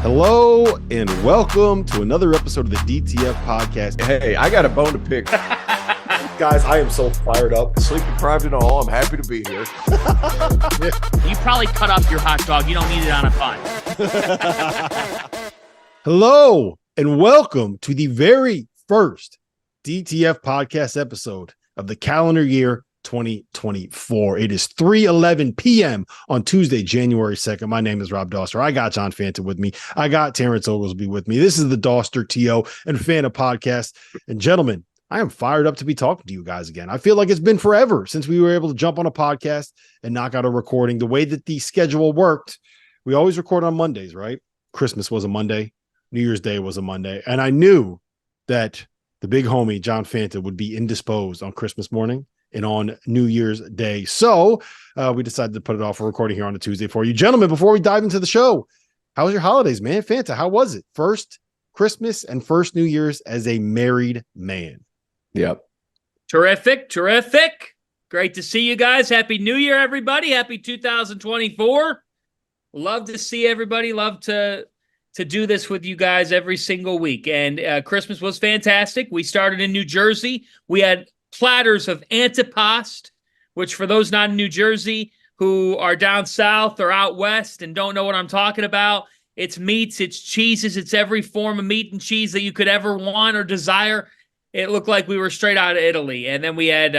Hello and welcome to another episode of the DTF podcast. Hey, I got a bone to pick. Guys, I am so fired up. Sleep deprived and all. I'm happy to be here. You probably cut up your hot dog. You don't need it on a bun. Hello and welcome to the very first DTF podcast episode of the calendar year 2024. It is 3:11 p.m. on Tuesday, January 2nd. My name is Rob Dauster. I got John Fanta with me. I got Terrence Oglesby with me. This is the Dauster, TO, and Fanta podcast. And gentlemen, I am fired up to be talking to you guys again. I feel like it's been forever since we were able to jump on a podcast and knock out a recording. The way that the schedule worked, we always record on Mondays, right? Christmas was a Monday. New Year's Day was a Monday. And I knew that the big homie, John Fanta, would be indisposed on Christmas morning and on New Year's Day. So we decided to put it off for recording here on a Tuesday for you. Gentlemen, before we dive into the show, how was your holidays, man? Fanta, how was it? First Christmas and first New Year's as a married man. Yep. Terrific. Great to see you guys. Happy New Year, everybody. Happy 2024. Love to see everybody. Love to do this with you guys every single week. And Christmas was fantastic. We started in New Jersey. We had platters of antipasto, which for those not in New Jersey who are down south or out west and don't know what I'm talking about, it's meats, it's cheeses, it's every form of meat and cheese that you could ever want or desire. It looked like we were straight out of Italy. And then we had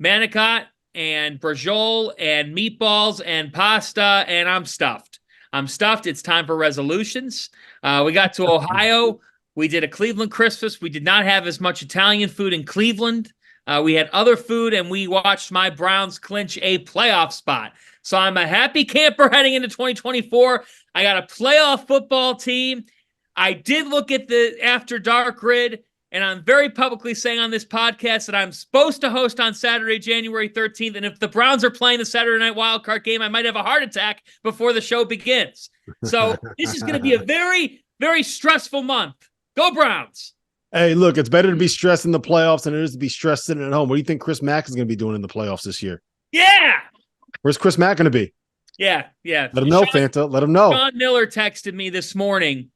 manicotti and braciole and meatballs and pasta, and I'm stuffed. It's time for resolutions. We got to Ohio. We did a Cleveland Christmas. We did not have as much Italian food in Cleveland. We had other food, and we watched my Browns clinch a playoff spot. So I'm a happy camper heading into 2024. I got a playoff football team. I did look at the After Dark grid, and I'm very publicly saying on this podcast that I'm supposed to host on Saturday, January 13th. And if the Browns are playing the Saturday night wildcard game, I might have a heart attack before the show begins. So this is going to be a very, very stressful month. Go Browns. Hey, look, it's better to be stressed in the playoffs than it is to be stressed sitting at home. What do you think Chris Mack is going to be doing in the playoffs this year? Yeah. Where's Chris Mack going to be? Yeah. Let him know, Fanta. Let him know. Sean Miller texted me this morning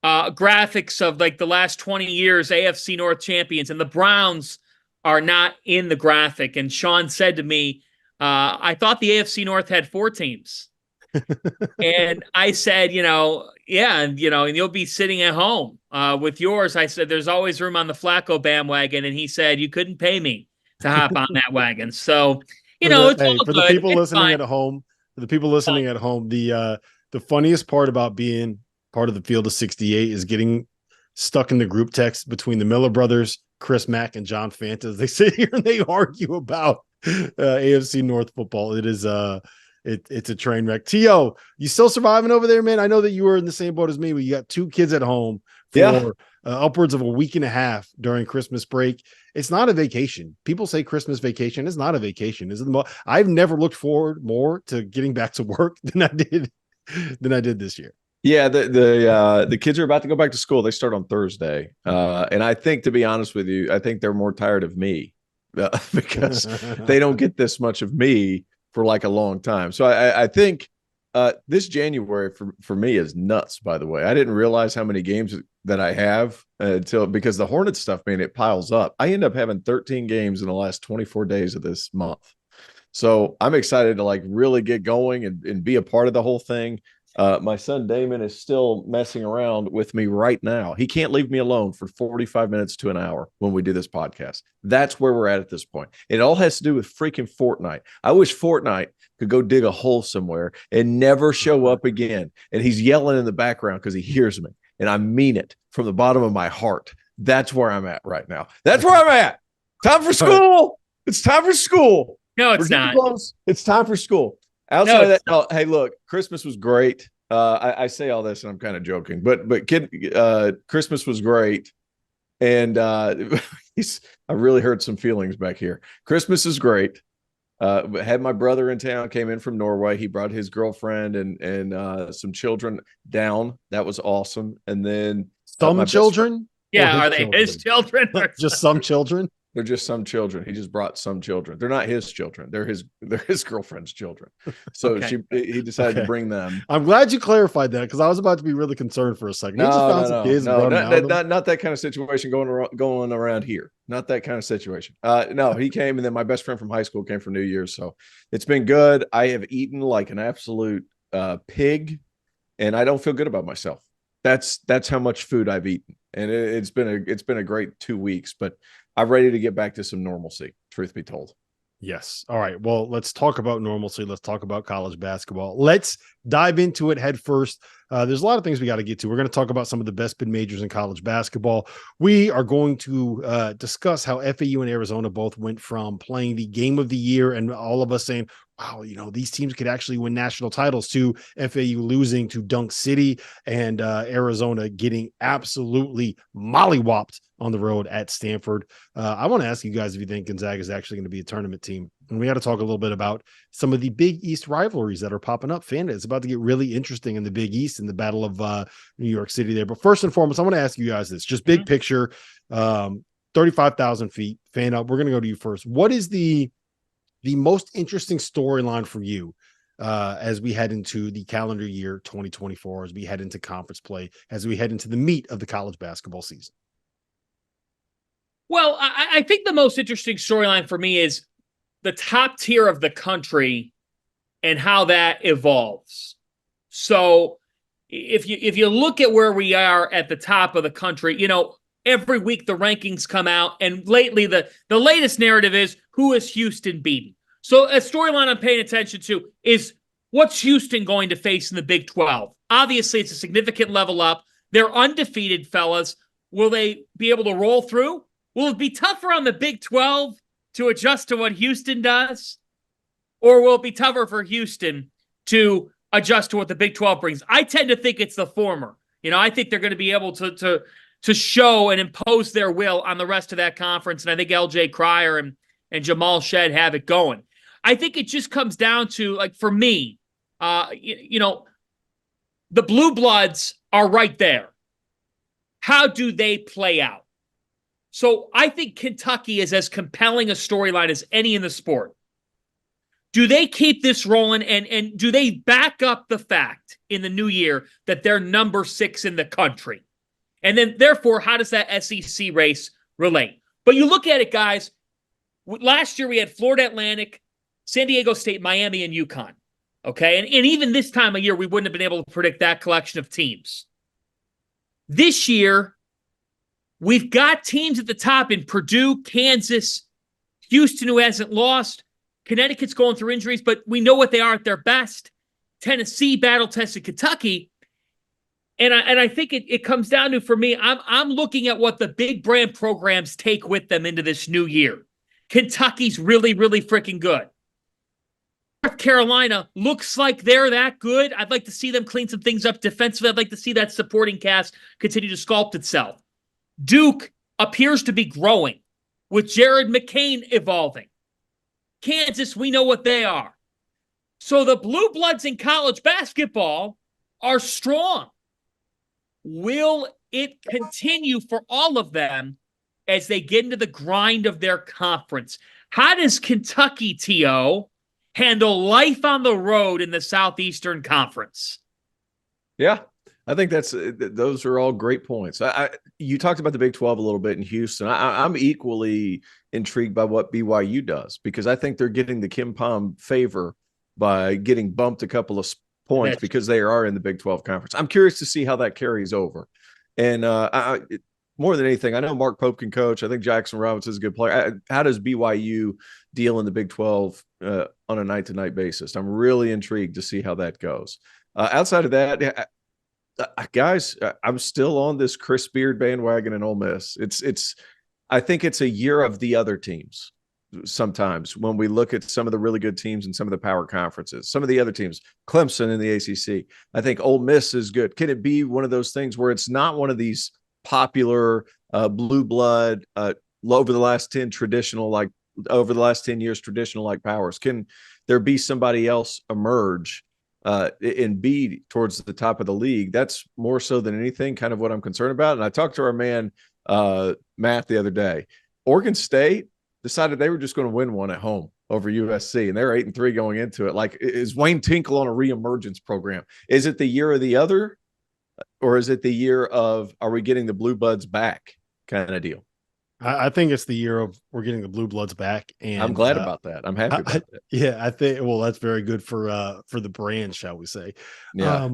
graphics of like the last 20 years AFC North champions, and the Browns are not in the graphic. And Sean said to me, I thought the AFC North had 4 teams. And I said, yeah, and you'll be sitting at home with yours. I said, there's always room on the Flacco bandwagon. And he said, you couldn't pay me to hop on that wagon. So, it's all for good. the people listening fine. at home, the funniest part about being part of the field of 68 is getting stuck in the group text between the Miller brothers, Chris Mack, and John Fanta as they sit here and they argue about AFC North football. It is it's a train wreck. T.O., you still surviving over there, man? I know that you were in the same boat as me, but you got 2 kids at home for upwards of a week and a half during Christmas break. It's not a vacation. People say Christmas vacation. It's not a vacation. I've never looked forward more to getting back to work than I did this year. Yeah, the kids are about to go back to school. They start on Thursday. And I think, to be honest with you, I think they're more tired of me because they don't get this much of me for like a long time. So I think this January for me is nuts, by the way. I didn't realize how many games that I have because the Hornets stuff, man, it piles up. I end up having 13 games in the last 24 days of this month. So I'm excited to like really get going and be a part of the whole thing. My son Damon is still messing around with me right now. He can't leave me alone for 45 minutes to an hour when we do this podcast. That's where we're at this point. It all has to do with freaking Fortnite. I wish Fortnite could go dig a hole somewhere and never show up again. And he's yelling in the background because he hears me. And I mean it from the bottom of my heart. That's where I'm at right now. That's where I'm at. Time for school. It's time for school. No, it's not. Close. It's time for school. Outside of that, hey, look, Christmas was great. I say all this and I'm kind of joking, but Christmas was great. And I really hurt some feelings back here. Christmas is great. Had my brother in town, came in from Norway. He brought his girlfriend and some children down. That was awesome. And then some children? Yeah, are they his children? Just some children? They're just some children. He just brought some children. They're not his children. They're his girlfriend's children. So he decided to bring them. I'm glad you clarified that because I was about to be really concerned for a second. He just found some kids and brought them down. Not that kind of situation going around here. Not that kind of situation. No, he came, and then my best friend from high school came for New Year's. So it's been good. I have eaten like an absolute pig, and I don't feel good about myself. That's how much food I've eaten, and it's been a great 2 weeks, but I'm ready to get back to some normalcy, truth be told. Yes. All right. Well, let's talk about normalcy. Let's talk about college basketball. Let's dive into it head first. There's a lot of things we got to get to. We're going to talk about some of the best bid majors in college basketball. We are going to discuss how FAU and Arizona both went from playing the game of the year and all of us saying, wow, these teams could actually win national titles, to FAU losing to Dunk City and Arizona getting absolutely mollywopped on the road at Stanford. I want to ask you guys if you think Gonzaga is actually going to be a tournament team. And we got to talk a little bit about some of the Big East rivalries that are popping up. Fanta, it's about to get really interesting in the Big East in the Battle of New York City there. But first and foremost, I want to ask you guys this, just big picture, 35,000 feet. Fanta, we're going to go to you first. What is the most interesting storyline for you as we head into the calendar year 2024, as we head into conference play, as we head into the meat of the college basketball season? Well, I think the most interesting storyline for me is the top tier of the country and how that evolves. So if you look at where we are at the top of the country, every week the rankings come out, and lately the latest narrative is, who is Houston beating? So a storyline I'm paying attention to is, what's Houston going to face in the Big 12? Obviously, it's a significant level up. They're undefeated, fellas. Will they be able to roll through? Will it be tougher on the Big 12 to adjust to what Houston does? Or will it be tougher for Houston to adjust to what the Big 12 brings? I tend to think it's the former. I think they're going to be able to show and impose their will on the rest of that conference. And I think LJ Cryer and Jamal Shed have it going. I think it just comes down to, like, for me, the Blue Bloods are right there. How do they play out? So I think Kentucky is as compelling a storyline as any in the sport. Do they keep this rolling, and do they back up the fact in the new year that they're number 6 in the country? And then, therefore, how does that SEC race relate? But you look at it, guys, last year we had Florida Atlantic, San Diego State, Miami, and UConn. Okay? And even this time of year, we wouldn't have been able to predict that collection of teams. This year, we've got teams at the top in Purdue, Kansas, Houston, who hasn't lost. Connecticut's going through injuries, but we know what they are at their best. Tennessee, battle-tested Kentucky. And I think it comes down to, for me, I'm looking at what the big brand programs take with them into this new year. Kentucky's really, really freaking good. North Carolina looks like they're that good. I'd like to see them clean some things up defensively. I'd like to see that supporting cast continue to sculpt itself. Duke appears to be growing with Jared McCain evolving. Kansas, we know what they are. So the Blue Bloods in college basketball are strong. Will it continue for all of them as they get into the grind of their conference? How does Kentucky, T.O., handle life on the road in the Southeastern Conference? Yeah, I think those are all great points. You talked about the Big 12 a little bit in Houston. I'm equally intrigued by what BYU does, because I think they're getting the Kim Pom favor by getting bumped a couple of points because they are in the Big 12 conference. I'm curious to see how that carries over. And more than anything, I know Mark Pope can coach. I think Jackson Robinson is a good player. How does BYU deal in the Big 12 on a night-to-night basis? I'm really intrigued to see how that goes. Outside of that, guys, I'm still on this Chris Beard bandwagon in Ole Miss. I think it's a year of the other teams. Sometimes when we look at some of the really good teams in some of the power conferences, some of the other teams, Clemson in the ACC, I think Ole Miss is good. Can it be one of those things where it's not one of these popular blue blood over the last 10 years traditional like powers? Can there be somebody else emerge and be towards the top of the league? That's more so than anything kind of what I'm concerned about. And I talked to our man Matt the other day. Oregon State decided they were just going to win one at home over USC, and they're 8-3 going into it. Like, is Wayne Tinkle on a reemergence program? Is it the year of the other, or is it the year of are we getting the Blue Buds back kind of deal? I think it's the year of we're getting the Blue Bloods back, and I'm glad about that. I'm happy about that. Yeah, I think that's very good for the brand, shall we say? Yeah.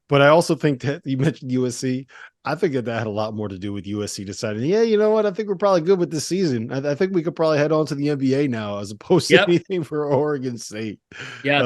But I also think that you mentioned USC. I think that had a lot more to do with USC deciding, yeah, you know what? I think we're probably good with this season. I think we could probably head on to the NBA now, as opposed to anything for Oregon State. Yes.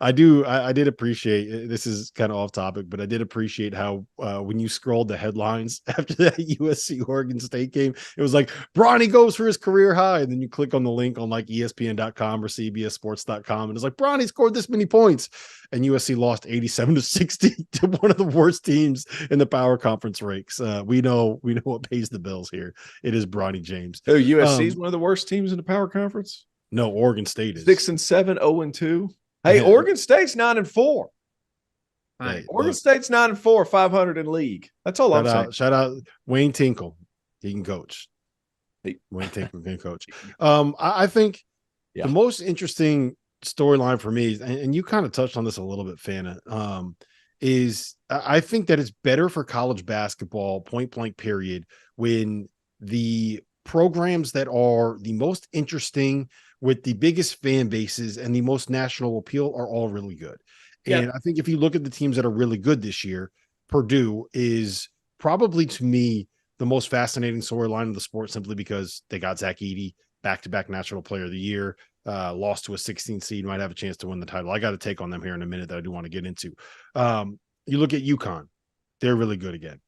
I did appreciate, this is kind of off topic, but I did appreciate how when you scrolled the headlines after that USC Oregon State game, it was like Bronny goes for his career high. And then you click on the link on like ESPN.com or CBSSports.com. And it's like Bronny scored this many points. And USC lost 87-60 to one of the worst teams in the power conference ranks. We know what pays the bills here. It is Bronny James. Oh, USC is one of the worst teams in the power conference? No, Oregon State is 6-7, 0-2. Hey, Oregon State's 9-4. Hey, Oregon State's 9-4, 500 in league. That's all I'm saying. Shout out Wayne Tinkle. He can coach. Wayne Tinkle can coach. I think the most interesting storyline for me, and you kind of touched on this a little bit, Fanta, is I think that it's better for college basketball, point blank period, when the programs that are the most interesting with the biggest fan bases and the most national appeal are all really good. And I think if you look at the teams that are really good this year, Purdue is probably, to me, the most fascinating storyline of the sport, simply because they got Zach Edey, back-to-back National Player of the Year, lost to a 16 seed, might have a chance to win the title. I got to take on them here in a minute that I do want to get into. You look at UConn, they're really good again.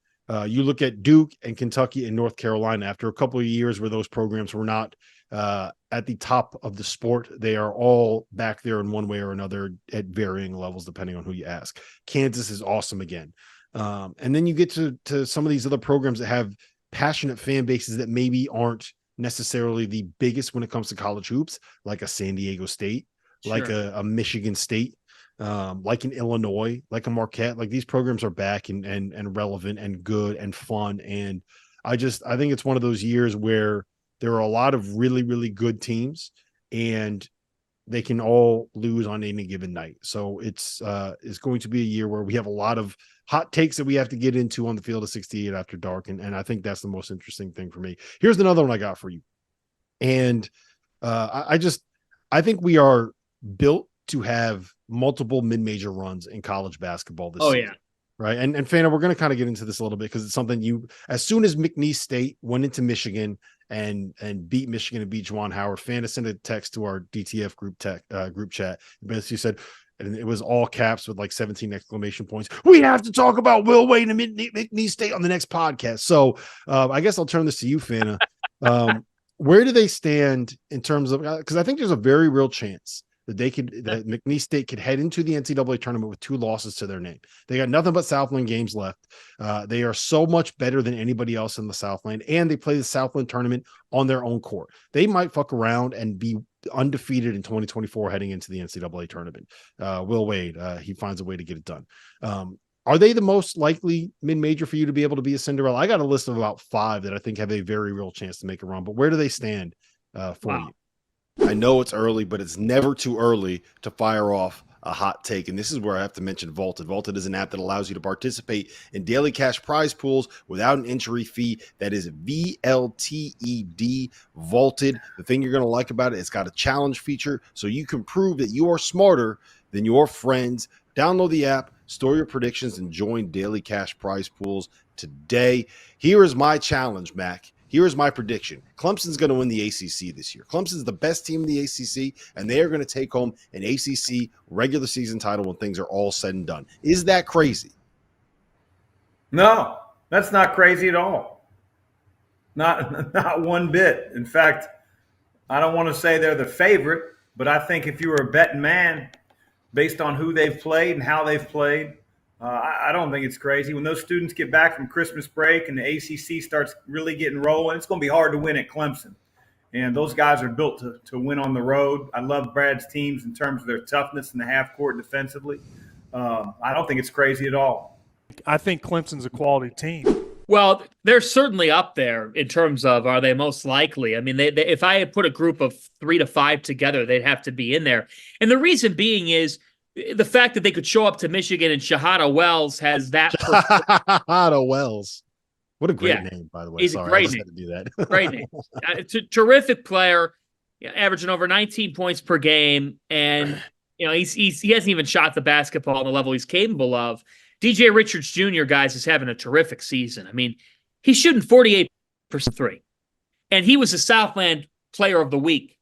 You look at Duke and Kentucky and North Carolina, after a couple of years where those programs were not at the top of the sport, they are all back there in one way or another at varying levels, depending on who you ask. Kansas is awesome again. And then you get to some of these other programs that have passionate fan bases that maybe aren't necessarily the biggest when it comes to college hoops, like a San Diego State, like a Michigan State, like an Illinois, like a Marquette. Like, these programs are back and relevant and good and fun. And I think it's one of those years where there are a lot of really, really good teams, and they can all lose on any given night. So it's going to be a year where we have a lot of hot takes that we have to get into on the field of 68 after dark. And I think that's the most interesting thing for me. Here's another one I got for you. And I think we are built to have multiple mid-major runs in college basketball this season. Right. And Fana, we're going to kind of get into this a little bit, because it's something as soon as McNeese State went into Michigan and beat Michigan and beat Juwan Howard, Fana sent a text to our DTF group chat. Basically said, and it was all caps with like 17 exclamation points, "We have to talk about Will Wade and McNeese State on the next podcast." So I guess I'll turn this to you, Fana. Where do they stand in terms of, because I think there's a very real chance that that McNeese State could head into the NCAA tournament with 2 losses to their name. They got nothing but Southland games left. They are so much better than anybody else in the Southland, and they play the Southland tournament on their own court. They might fuck around and be undefeated in 2024 heading into the NCAA tournament. Will Wade, he finds a way to get it done. Are they the most likely mid-major for you to be able to be a Cinderella? I got a list of about 5 that I think have a very real chance to make a run, but where do they stand for you? I know it's early, but it's never too early to fire off a hot take. And this is where I have to mention Vaulted. Vaulted is an app that allows you to participate in daily cash prize pools without an entry fee. That is VLTED, Vaulted. The thing you're going to like about it, it's got a challenge feature, so you can prove that you are smarter than your friends. Download the app, store your predictions, and join daily cash prize pools today. Here is my challenge, Mac. Here is my prediction. Clemson's going to win the ACC this year. Clemson's the best team in the ACC, and they are going to take home an ACC regular season title when things are all said and done. Is that crazy? No, that's not crazy at all. Not one bit. In fact, I don't want to say they're the favorite, but I think if you were a betting man, based on who they've played and how they've played, I don't think it's crazy. When those students get back from Christmas break and the ACC starts really getting rolling, it's going to be hard to win at Clemson. And those guys are built to win on the road. I love Brad's teams in terms of their toughness in the half court defensively. I don't think it's crazy at all. I think Clemson's a quality team. Well, they're certainly up there in terms of are they most likely. I mean, they if I had put a group of 3 to 5 together, they'd have to be in there. And the reason being is the fact that they could show up to Michigan and Shahada Wells has that. Shahada Wells. What a great name, by the way. He's Sorry, a great I just name. had to do that. Great name. Terrific player, averaging over 19 points per game. And, he hasn't even shot the basketball on the level he's capable of. DJ Richards Jr., guys, is having a terrific season. I mean, he's shooting 48% three. And he was the Southland Player of the Week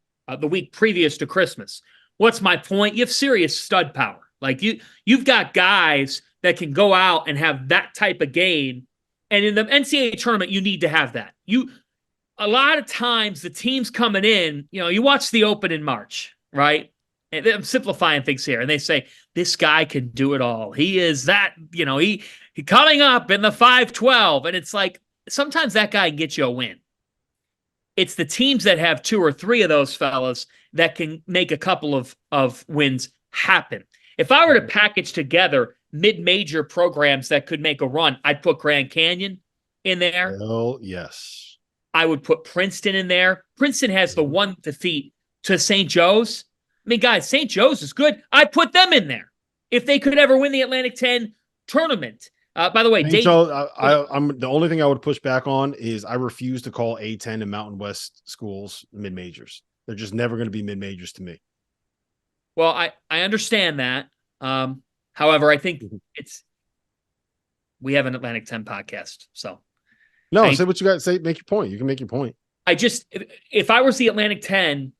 previous to Christmas. What's my point? You have serious stud power. Like you've got guys that can go out and have that type of game. And in the NCAA tournament, you need to have that. A lot of times the teams coming in, you watch the Open in March, right? And I'm simplifying things here. And they say, this guy can do it all. He is that, he coming up in the 5-12. And it's like, sometimes that guy can get you a win. It's the teams that have 2 or 3 of those fellas that can make a couple of wins happen. If I were to package together mid-major programs that could make a run, I'd put Grand Canyon in there. Oh, yes. I would put Princeton in there. Princeton has the one defeat to St. Joe's. I mean, guys, St. Joe's is good. I'd put them in there if they could ever win the Atlantic 10 tournament. By the way, I'm the only thing I would push back on is I refuse to call A10 and Mountain West schools mid-majors. They're just never going to be mid-majors to me. Well, I understand that. However, I think we have an Atlantic 10 podcast. So say what you got to say. Make your point. You can make your point. If I was the Atlantic 10,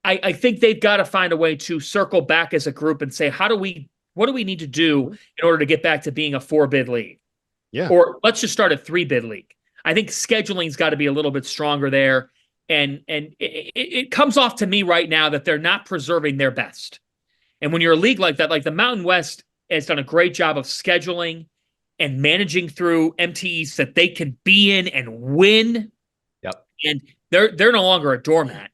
I think they've got to find a way to circle back as a group and say, what do we need to do in order to get back to being a 4-bid league? Yeah. Or let's just start a 3-bid league. I think scheduling's got to be a little bit stronger there. And it comes off to me right now that they're not preserving their best. And when you're a league like that, like the Mountain West has done a great job of scheduling and managing through MTEs that they can be in and win. Yep. And they're no longer a doormat.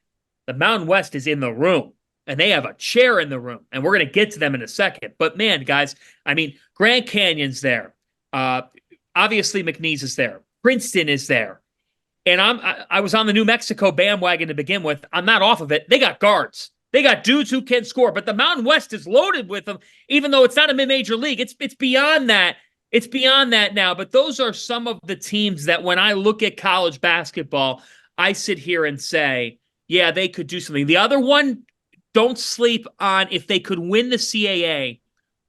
The Mountain West is in the room, and they have a chair in the room, and we're going to get to them in a second. But, man, guys, I mean, Grand Canyon's there. Obviously, McNeese is there. Princeton is there. And I was on the New Mexico bandwagon to begin with. I'm not off of it. They got guards. They got dudes who can score. But the Mountain West is loaded with them, even though it's not a mid-major league. It's beyond that. It's beyond that now. But those are some of the teams that when I look at college basketball, I sit here and say, yeah, they could do something. The other one, don't sleep on if they could win the CAA,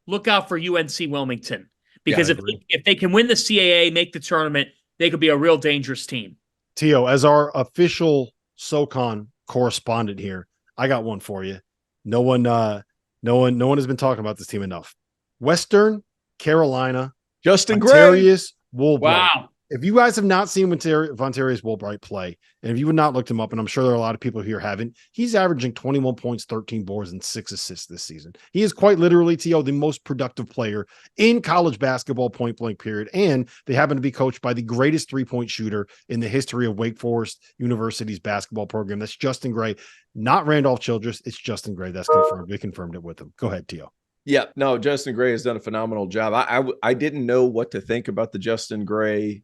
look out for UNC Wilmington. Because if they can win the CAA, make the tournament, they could be a real dangerous team. Tio, as our official SoCon correspondent here, I got one for you. No one has been talking about this team enough. Western Carolina, Justin Gray, Vontarius Woolbright. Wow. If you guys have not seen Vontarius Woolbright play, and if you would not looked him up, and I'm sure there are a lot of people here haven't, he's averaging 21 points, 13 boards, and 6 assists this season. He is quite literally, T.O., the most productive player in college basketball point blank period, and they happen to be coached by the greatest three-point shooter in the history of Wake Forest University's basketball program. That's Justin Gray, not Randolph Childress. It's Justin Gray. That's confirmed. We confirmed it with him. Go ahead, T.O. Yeah, no, Justin Gray has done a phenomenal job. I didn't know what to think about the Justin Gray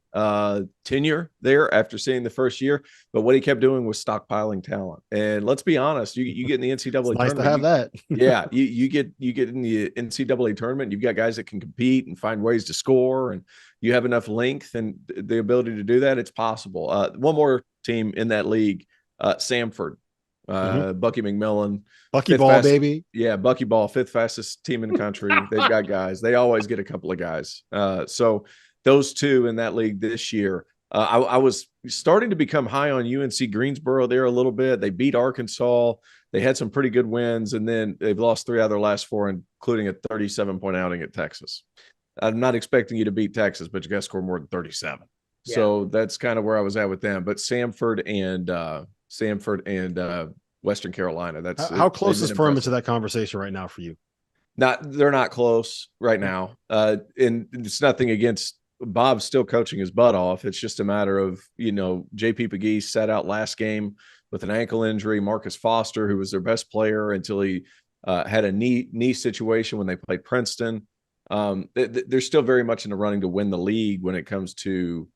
tenure there after seeing the first year, but what he kept doing was stockpiling talent. And let's be honest, you get in the NCAA tournament. Nice to have that. Yeah, you get in the NCAA tournament. You've got guys that can compete and find ways to score, and you have enough length and the ability to do that. It's possible. One more team in that league, Samford. Bucky McMillan, Bucky Ball, baby. Yeah, Bucky Ball, 5th fastest team in the country. They've got guys. They always get a couple of guys. So those two in that league this year. I was starting to become high on UNC Greensboro there a little bit. They beat Arkansas. They had some pretty good wins, and then they've lost 3 out of their last 4, including a 37-point outing at Texas. I'm not expecting you to beat Texas, but you got to score more than 37. Yeah. So that's kind of where I was at with them. But Samford and Western Carolina. That's how close is Furman to that conversation right now for you? They're not close right now. And it's nothing against Bob's still coaching his butt off. It's just a matter of, JP Pegues sat out last game with an ankle injury. Marcus Foster, who was their best player until he had a knee situation when they played Princeton. They're still very much in the running to win the league when it comes to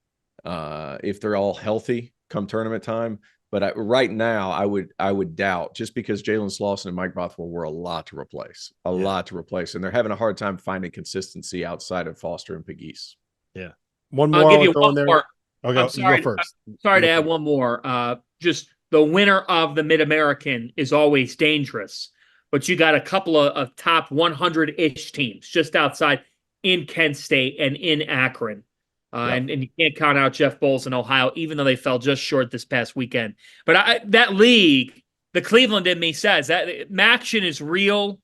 if they're all healthy come tournament time. But right now, I would doubt, just because Jalen Slauson and Mike Bothwell were a lot to replace, and they're having a hard time finding consistency outside of Foster and Pegues. Yeah, one more. I'll give you one more. Okay, I'm sorry, you go first. Sorry to add one more. Just the winner of the Mid-American is always dangerous, but you got a couple of top 100-ish teams just outside in Kent State and in Akron. And you can't count out Jeff Bowles in Ohio, even though they fell just short this past weekend. But that league, the Cleveland in me says that Maction is real.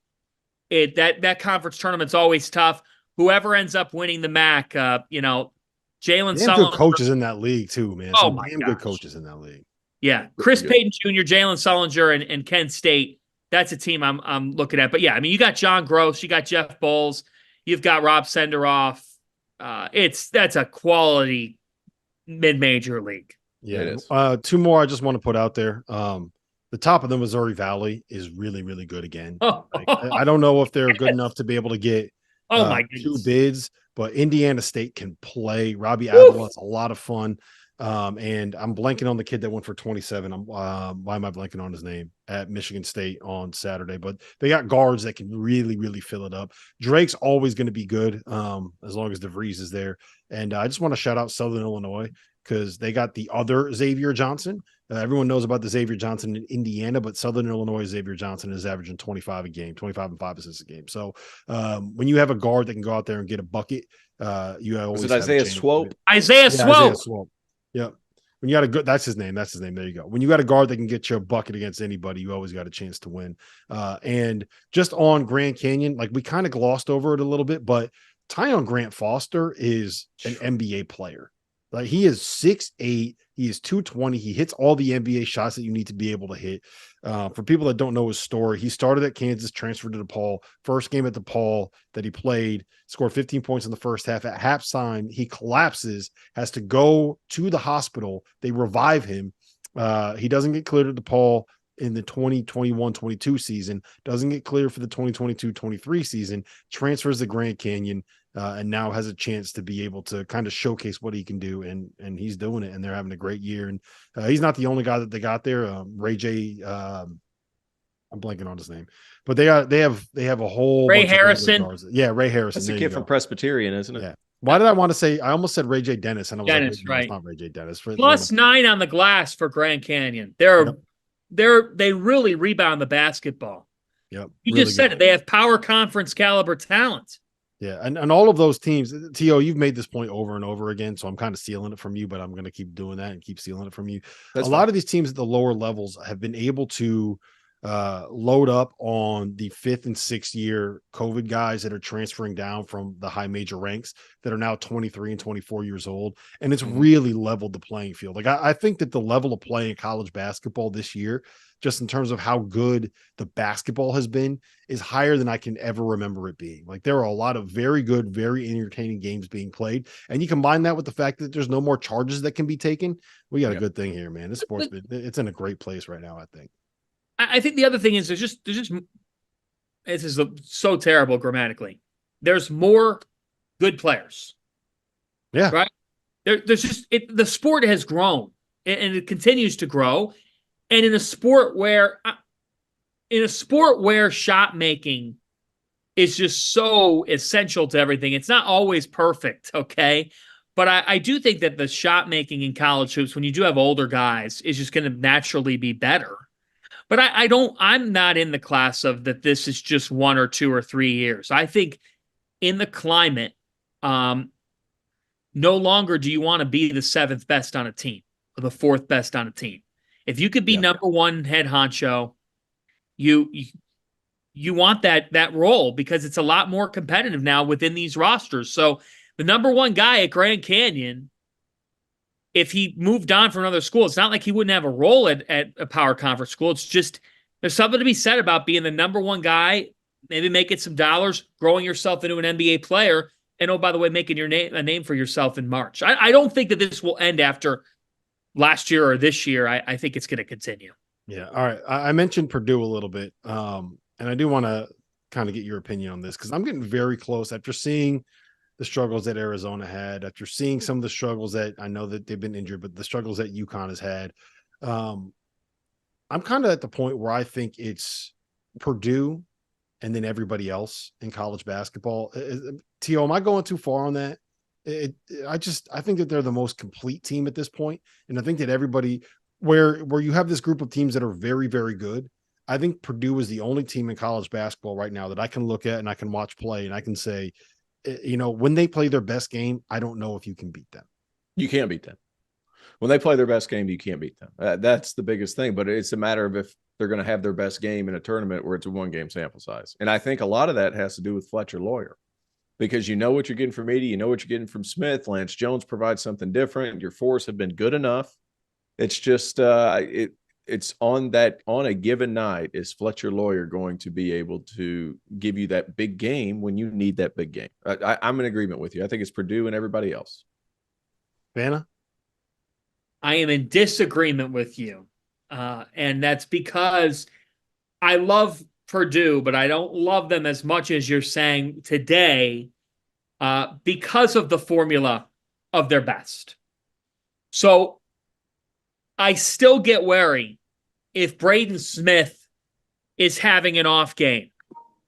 That conference tournament's always tough. Whoever ends up winning the MAC, Jalen Sullivan. Good coaches in that league too, man. Oh my good coaches in that league. Yeah, Chris Payton Jr., Jalen Sullinger, and Kent State. That's a team I'm looking at. But yeah, I mean, you got John Gross, you got Jeff Bowles, you've got Rob Senderoff. That's a quality mid-major league. Yeah, it is. Two more I just want to put out there. The top of the Missouri Valley is really, really good again. I don't know if they're good enough to be able to get two bids, but Indiana State can play. Robbie Avila's a lot of fun. And I'm blanking on the kid that went for 27. Why am I blanking on his name at Michigan State on Saturday? But they got guards that can really, really fill it up. Drake's always going to be good as long as DeVries is there. And I just want to shout out Southern Illinois because they got the other Xavier Johnson. Everyone knows about the Xavier Johnson in Indiana, but Southern Illinois Xavier Johnson is averaging 25 a game, 25 and 5 assists a game. So when you have a guard that can go out there and get a bucket, you always have Isaiah Swope? Isaiah Swope. Yep. When you got a good, that's his name. There you go. When you got a guard that can get you a bucket against anybody, you always got a chance to win. And just on Grand Canyon, like we kind of glossed over it a little bit, but Tyon Grant Foster is an NBA player. Like he is 6'8", he is 220. He hits all the NBA shots that you need to be able to hit. For people that don't know his story, he started at Kansas, transferred to DePaul. First game at DePaul that he played, scored 15 points in the first half. At halftime, he collapses, has to go to the hospital. They revive him. He doesn't get cleared at DePaul in the 2021-22 season, doesn't get cleared for the 2022-23 season, transfers to Grand Canyon, and now has a chance to be able to kind of showcase what he can do, and he's doing it, and they're having a great year. And he's not the only guy that they got there. Ray J, I'm blanking on his name, but they have a whole Ray Harrison. Yeah, Ray Harrison. That's the kid from Presbyterian, isn't it? Yeah. Why did I want to say? I almost said Ray J. Dennis, and I was Dennis, like, right? It's not Ray J. Dennis. Plus 9 on the glass for Grand Canyon. They really rebound the basketball. Yep. You really just said it. They have power conference caliber talent. Yeah, and all of those teams, T.O., you've made this point over and over again, so I'm kind of stealing it from you, but I'm going to keep doing that and keep stealing it from you. That's a lot of these teams at the lower levels have been able to load up on the 5th and 6th year COVID guys that are transferring down from the high major ranks that are now 23 and 24 years old. And it's really leveled the playing field. Like I think that the level of play in college basketball this year, just in terms of how good the basketball has been, is higher than I can ever remember it being. Like there are a lot of very good, very entertaining games being played. And you combine that with the fact that there's no more charges that can be taken. We got a good thing here, man. This sport's it's in a great place right now, I think. I think the other thing is there's just this is so terrible grammatically. There's more good players. Yeah. Right. There's just the sport has grown and it continues to grow. And in a sport where shot making is just so essential to everything, it's not always perfect. Okay. But I do think that the shot making in college hoops, when you do have older guys, is just going to naturally be better. But I'm not in the class of that this is just 1 or 2 or 3 years. I think in the climate, no longer do you want to be the 7th best on a team or the 4th best on a team. If you could be number 1 head honcho, you want that role because it's a lot more competitive now within these rosters. So the number 1 guy at Grand Canyon, if he moved on from another school, it's not like he wouldn't have a role at a power conference school. It's just there's something to be said about being the number 1 guy, maybe making some dollars, growing yourself into an NBA player, and oh, by the way, making a name for yourself in March. I don't think that this will end after last year or this year. I think it's going to continue. Yeah. All right. I mentioned Purdue a little bit, and I do want to kind of get your opinion on this, because I'm getting very close after seeing the struggles that Arizona had, after seeing some of the struggles that I know that they've been injured, but the struggles that UConn has had. I'm kind of at the point where I think it's Purdue and then everybody else in college basketball. T.O., am I going too far on that? I think that they're the most complete team at this point. And I think that everybody, where you have this group of teams that are very, very good, I think Purdue is the only team in college basketball right now that I can look at and I can watch play and I can say, when they play their best game, I don't know if you can beat them. You can't beat them. When they play their best game, you can't beat them. That's the biggest thing. But it's a matter of if they're going to have their best game in a tournament where it's a one-game sample size. And I think a lot of that has to do with Fletcher Lawyer, because you know what you're getting from Edey, you know what you're getting from Smith. Lance Jones provides something different. Your fours have been good enough. It's just it's on a given night, is Fletcher Lawyer going to be able to give you that big game when you need that big game? I'm in agreement with you. I think it's Purdue and everybody else. Vanna? I am in disagreement with you. And that's because I love Purdue, but I don't love them as much as you're saying today because of the formula of their best. So I still get wary if Braden Smith is having an off game.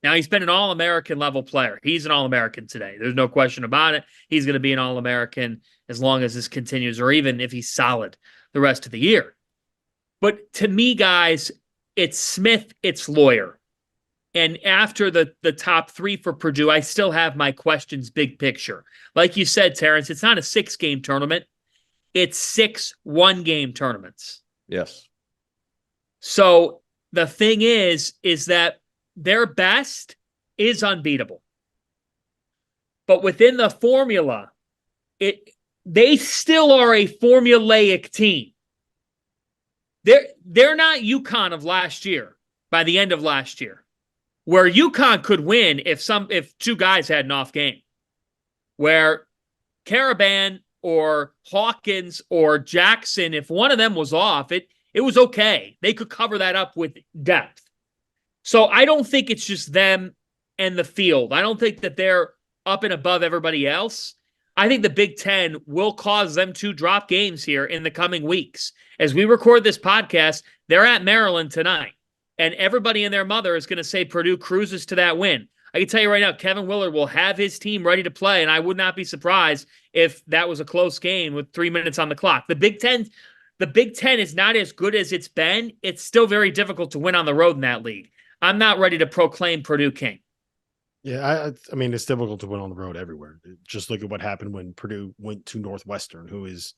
Now, he's been an All-American level player. He's an All-American today. There's no question about it. He's going to be an All-American as long as this continues, or even if he's solid the rest of the year. But to me, guys, it's Smith, it's Lawyer. And after the top three for Purdue, I still have my questions big picture. Like you said, Terrence, it's not a 6-game tournament. It's 6 one-game tournaments. Yes. So the thing is that their best is unbeatable. But within the formula, they still are a formulaic team. They're not UConn of last year by the end of last year, where UConn could win if two guys had an off game, where Caravan or Hawkins or Jackson, if one of them was off, it was okay. They could cover that up with depth. So I don't think it's just them and the field. I don't think that they're up and above everybody else. I think the Big Ten will cause them to drop games here in the coming weeks. As we record this podcast, they're at Maryland tonight, and everybody and their mother is going to say Purdue cruises to that win. I can tell you right now, Kevin Willard will have his team ready to play, and I would not be surprised if that was a close game with 3 minutes on the clock. The Big Ten is not as good as it's been. It's still very difficult to win on the road in that league. I'm not ready to proclaim Purdue king. Yeah, I mean, it's difficult to win on the road everywhere. Just look at what happened when Purdue went to Northwestern, who is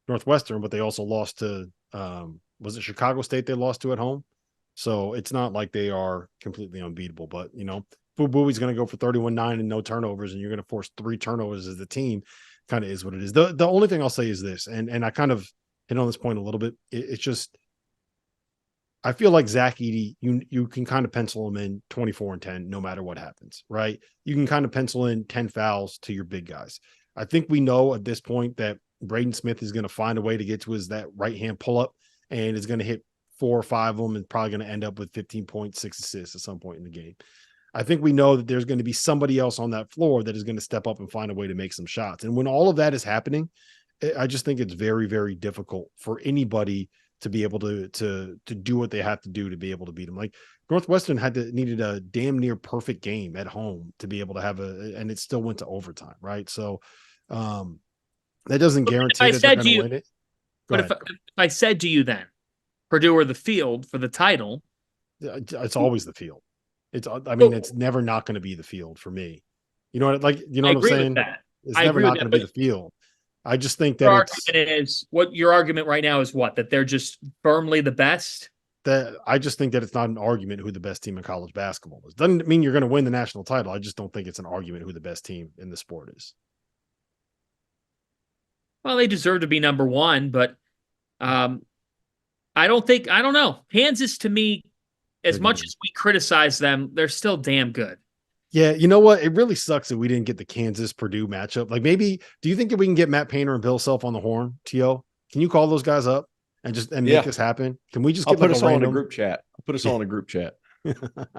Northwestern, but they also lost to, was it Chicago State they lost to at home? So it's not like they are completely unbeatable. But, Fubui's going to go for 31-9 and no turnovers, and you're going to force 3 turnovers as the team. Kind of is what it is. The only thing I'll say is this, and I kind of hit on this point a little bit. It's just, I feel like Zach Edey, you can kind of pencil him in 24-10 no matter what happens, right? You can kind of pencil in 10 fouls to your big guys. I think we know at this point that Braden Smith is going to find a way to get to that right-hand pull-up and is going to hit 4 or 5 of them and probably going to end up with 15 points, 6 assists at some point in the game. I think we know that there's going to be somebody else on that floor that is going to step up and find a way to make some shots. And when all of that is happening, I just think it's very, very difficult for anybody to be able to do what they have to do to be able to beat them. Like Northwestern needed a damn near perfect game at home to be able to have and it still went to overtime. Right. So that doesn't guarantee that they're going to win it. But if I said to you then, Purdue or the field for the title, it's always the field. It's never not going to be the field for me. You know what I'm saying? It's never not going to be the field. I just think that what your argument right now is that they're just firmly the best. That I just think that it's not an argument who the best team in college basketball is. Doesn't mean you're going to win the national title. I just don't think it's an argument who the best team in the sport is. Well, they deserve to be number one, but I don't know. Kansas, to me, as much as we criticize them, they're still damn good. Yeah, you know what? It really sucks that we didn't get the Kansas-Purdue matchup. Like, maybe, do you think that we can get Matt Painter and Bill Self on the horn, T.O.? Can you call those guys up and make this happen? Can we just put us all in a group chat? I'll put us all in a group chat.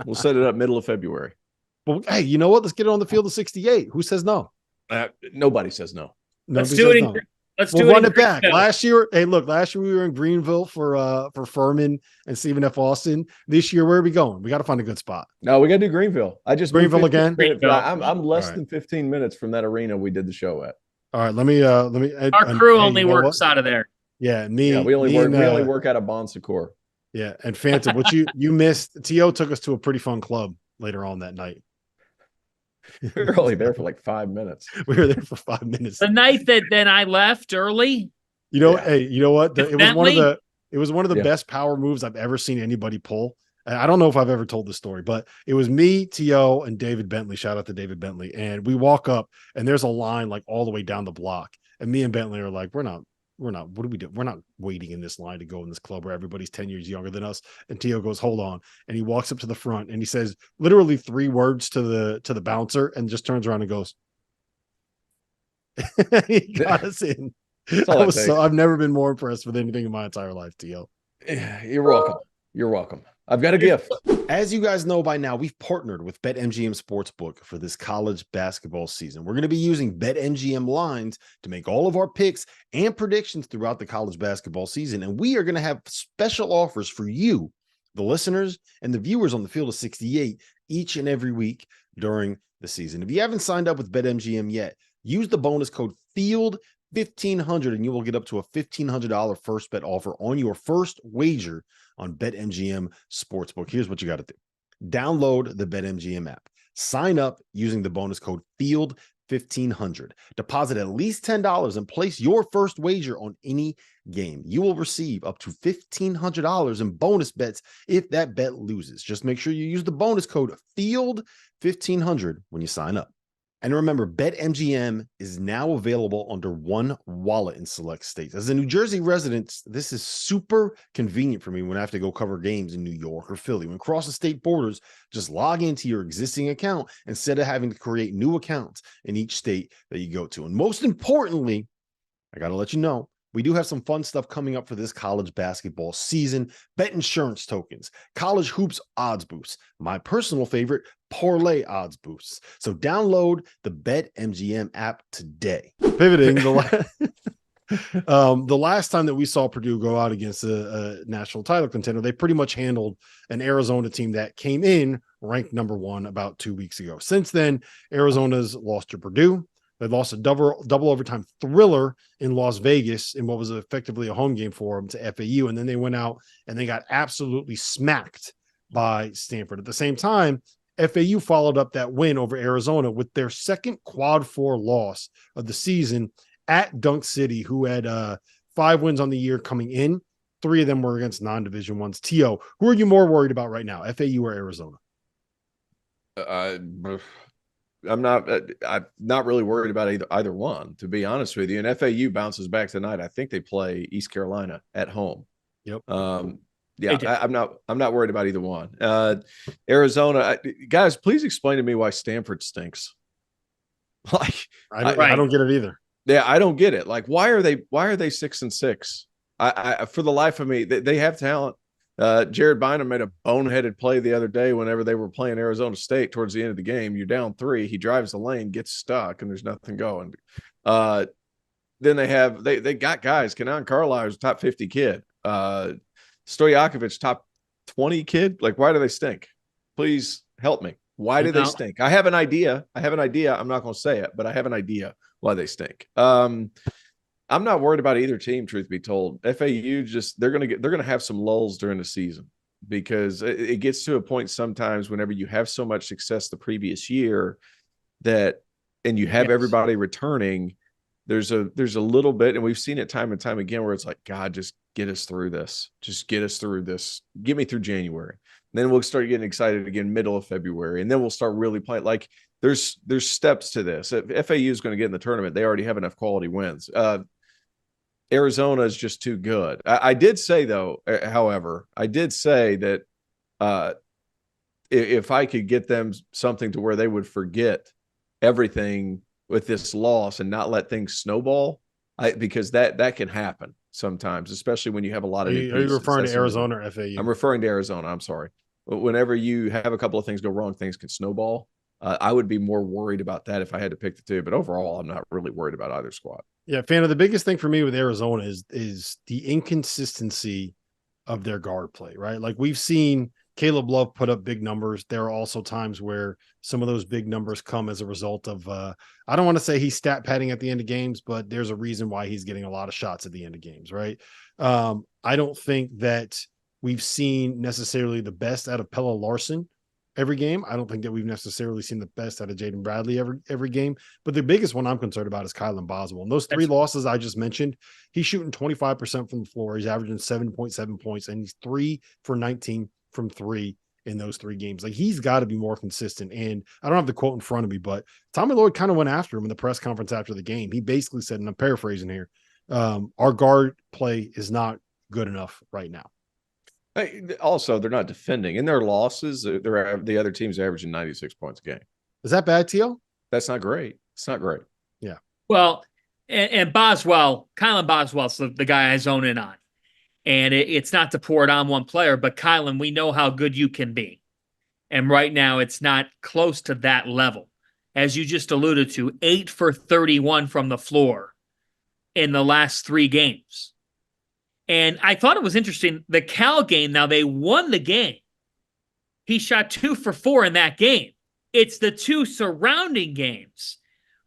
We'll set it up middle of February. But hey, you know what? Let's get it on the field of 68. Who says no? Nobody says no. Let's do it. We'll run it back. Last year we were in Greenville for Furman and Stephen F. Austin. This year, where are we going? We got to find a good spot. No, we got to do Greenville. I just Greenville again. I'm less than 15 minutes from that arena we did the show at. All right, let me. Our crew only works out of there. Yeah, we only work out of Bon Secours. Yeah, and Phantom, what you missed. T.O. took us to a pretty fun club later on that night. We were only there for like 5 minutes. We were there for 5 minutes. The night that then I left early. Hey, you know what? It was one of the best power moves I've ever seen anybody pull. And I don't know if I've ever told this story, but it was me, T.O., and David Bentley. Shout out to David Bentley. And we walk up, and there's a line like all the way down the block. And me and Bentley are like, we're not. What do we do? We're not waiting in this line to go in this club where everybody's 10 years younger than us. And T.O. goes, hold on. And he walks up to the front and he says literally 3 words to the bouncer and just turns around and goes, he got us in. I've never been more impressed with anything in my entire life, T.O. You're welcome. You're welcome. I've got a gift. As you guys know by now, we've partnered with BetMGM Sportsbook for this college basketball season. We're going to be using BetMGM lines to make all of our picks and predictions throughout the college basketball season. And we are going to have special offers for you, the listeners and the viewers on the field of 68 each and every week during the season. If you haven't signed up with BetMGM yet, use the bonus code FIELD1500 and you will get up to a $1,500 first bet offer on your first wager on BetMGM Sportsbook. Here's what you got to do. Download the BetMGM app. Sign up using the bonus code FIELD1500. Deposit at least $10 and place your first wager on any game. You will receive up to $1,500 in bonus bets if that bet loses. Just make sure you use the bonus code FIELD1500 when you sign up. And remember, BetMGM is now available under one wallet in select states. As a New Jersey resident, this is super convenient for me when I have to go cover games in New York or Philly. When crossing state borders, just log into your existing account instead of having to create new accounts in each state that you go to. And most importantly, I got to let you know, we do have some fun stuff coming up for this college basketball season. Bet insurance tokens, college hoops odds boosts, my personal favorite, parlay odds boosts. So download the BetMGM app today. Pivoting, the last time that we saw Purdue go out against a national title contender, they pretty much handled an Arizona team that came in ranked number 1 about 2 weeks ago. Since then, Arizona's lost to Purdue. They lost a double overtime thriller in Las Vegas in what was effectively a home game for them to FAU. And then they went out and they got absolutely smacked by Stanford. At the same time, FAU followed up that win over Arizona with their second quad 4 loss of the season at Dunk City, who had 5 wins on the year coming in. 3 of them were against non-division ones. T.O., who are you more worried about right now, FAU or Arizona? I'm not really worried about either one, to be honest with you. And FAU bounces back tonight. I think they play East Carolina at home. Yep. I'm not worried about either one. Arizona, guys, please explain to me why Stanford stinks. Like I don't get it either. Yeah, I don't get it. Like, why are they 6-6? I for the life of me, they have talent. Jared Bynum made a boneheaded play the other day whenever they were playing Arizona State towards the end of the game. You're down 3. He drives the lane, gets stuck, and there's nothing going. Then they got guys. Kenan Carlisle's top 50 kid. Stojakovic, top 20 kid. Like, why do they stink? Please help me. Why do they stink? I have an idea. I'm not going to say it, but I have an idea why they stink. I'm not worried about either team, truth be told. FAU they're gonna have some lulls during the season because it gets to a point sometimes whenever you have so much success the previous year and you have everybody returning, there's a little bit, and we've seen it time and time again where it's like, God, just get us through this. Just get us through this. Get me through January. And then we'll start getting excited again middle of February, and then we'll start really playing. Like there's steps to this. If FAU is going to get in the tournament, they already have enough quality wins. Arizona is just too good. I did say, though, however, that if I could get them something to where they would forget everything with this loss and not let things snowball, because that can happen sometimes, especially when you have a lot of new pieces. Are you referring to Arizona or FAU? I'm referring to Arizona. I'm sorry. But whenever you have a couple of things go wrong, things can snowball. I would be more worried about that if I had to pick the two. But overall, I'm not really worried about either squad. Yeah, Fanta, the biggest thing for me with Arizona is the inconsistency of their guard play, right? Like we've seen Caleb Love put up big numbers. There are also times where some of those big numbers come as a result of I don't want to say he's stat padding at the end of games, but there's a reason why he's getting a lot of shots at the end of games, right? I don't think that we've seen necessarily the best out of Pella Larson every game. I don't think that we've necessarily seen the best out of Jaden Bradley every game. But the biggest one I'm concerned about is Kylan Boswell. And those three losses I just mentioned, he's shooting 25% from the floor. He's averaging 7.7 points, and he's 3 for 19 from 3 in those 3 games. Like he's got to be more consistent. And I don't have the quote in front of me, but Tommy Lloyd kind of went after him in the press conference after the game. He basically said, and I'm paraphrasing here, our guard play is not good enough right now. Also, they're not defending. In their losses, the other team's averaging 96 points a game. Is that bad, Teal? That's not great. It's not great. Yeah. Well, and Boswell, Kylan Boswell's the guy I zone in on. And it's not to pour it on one player, but Kylan, we know how good you can be. And right now, it's not close to that level. As you just alluded to, 8 for 31 from the floor in the last 3 games. And I thought it was interesting. The Cal game, now they won the game. He shot 2 for 4 in that game. It's the 2 surrounding games.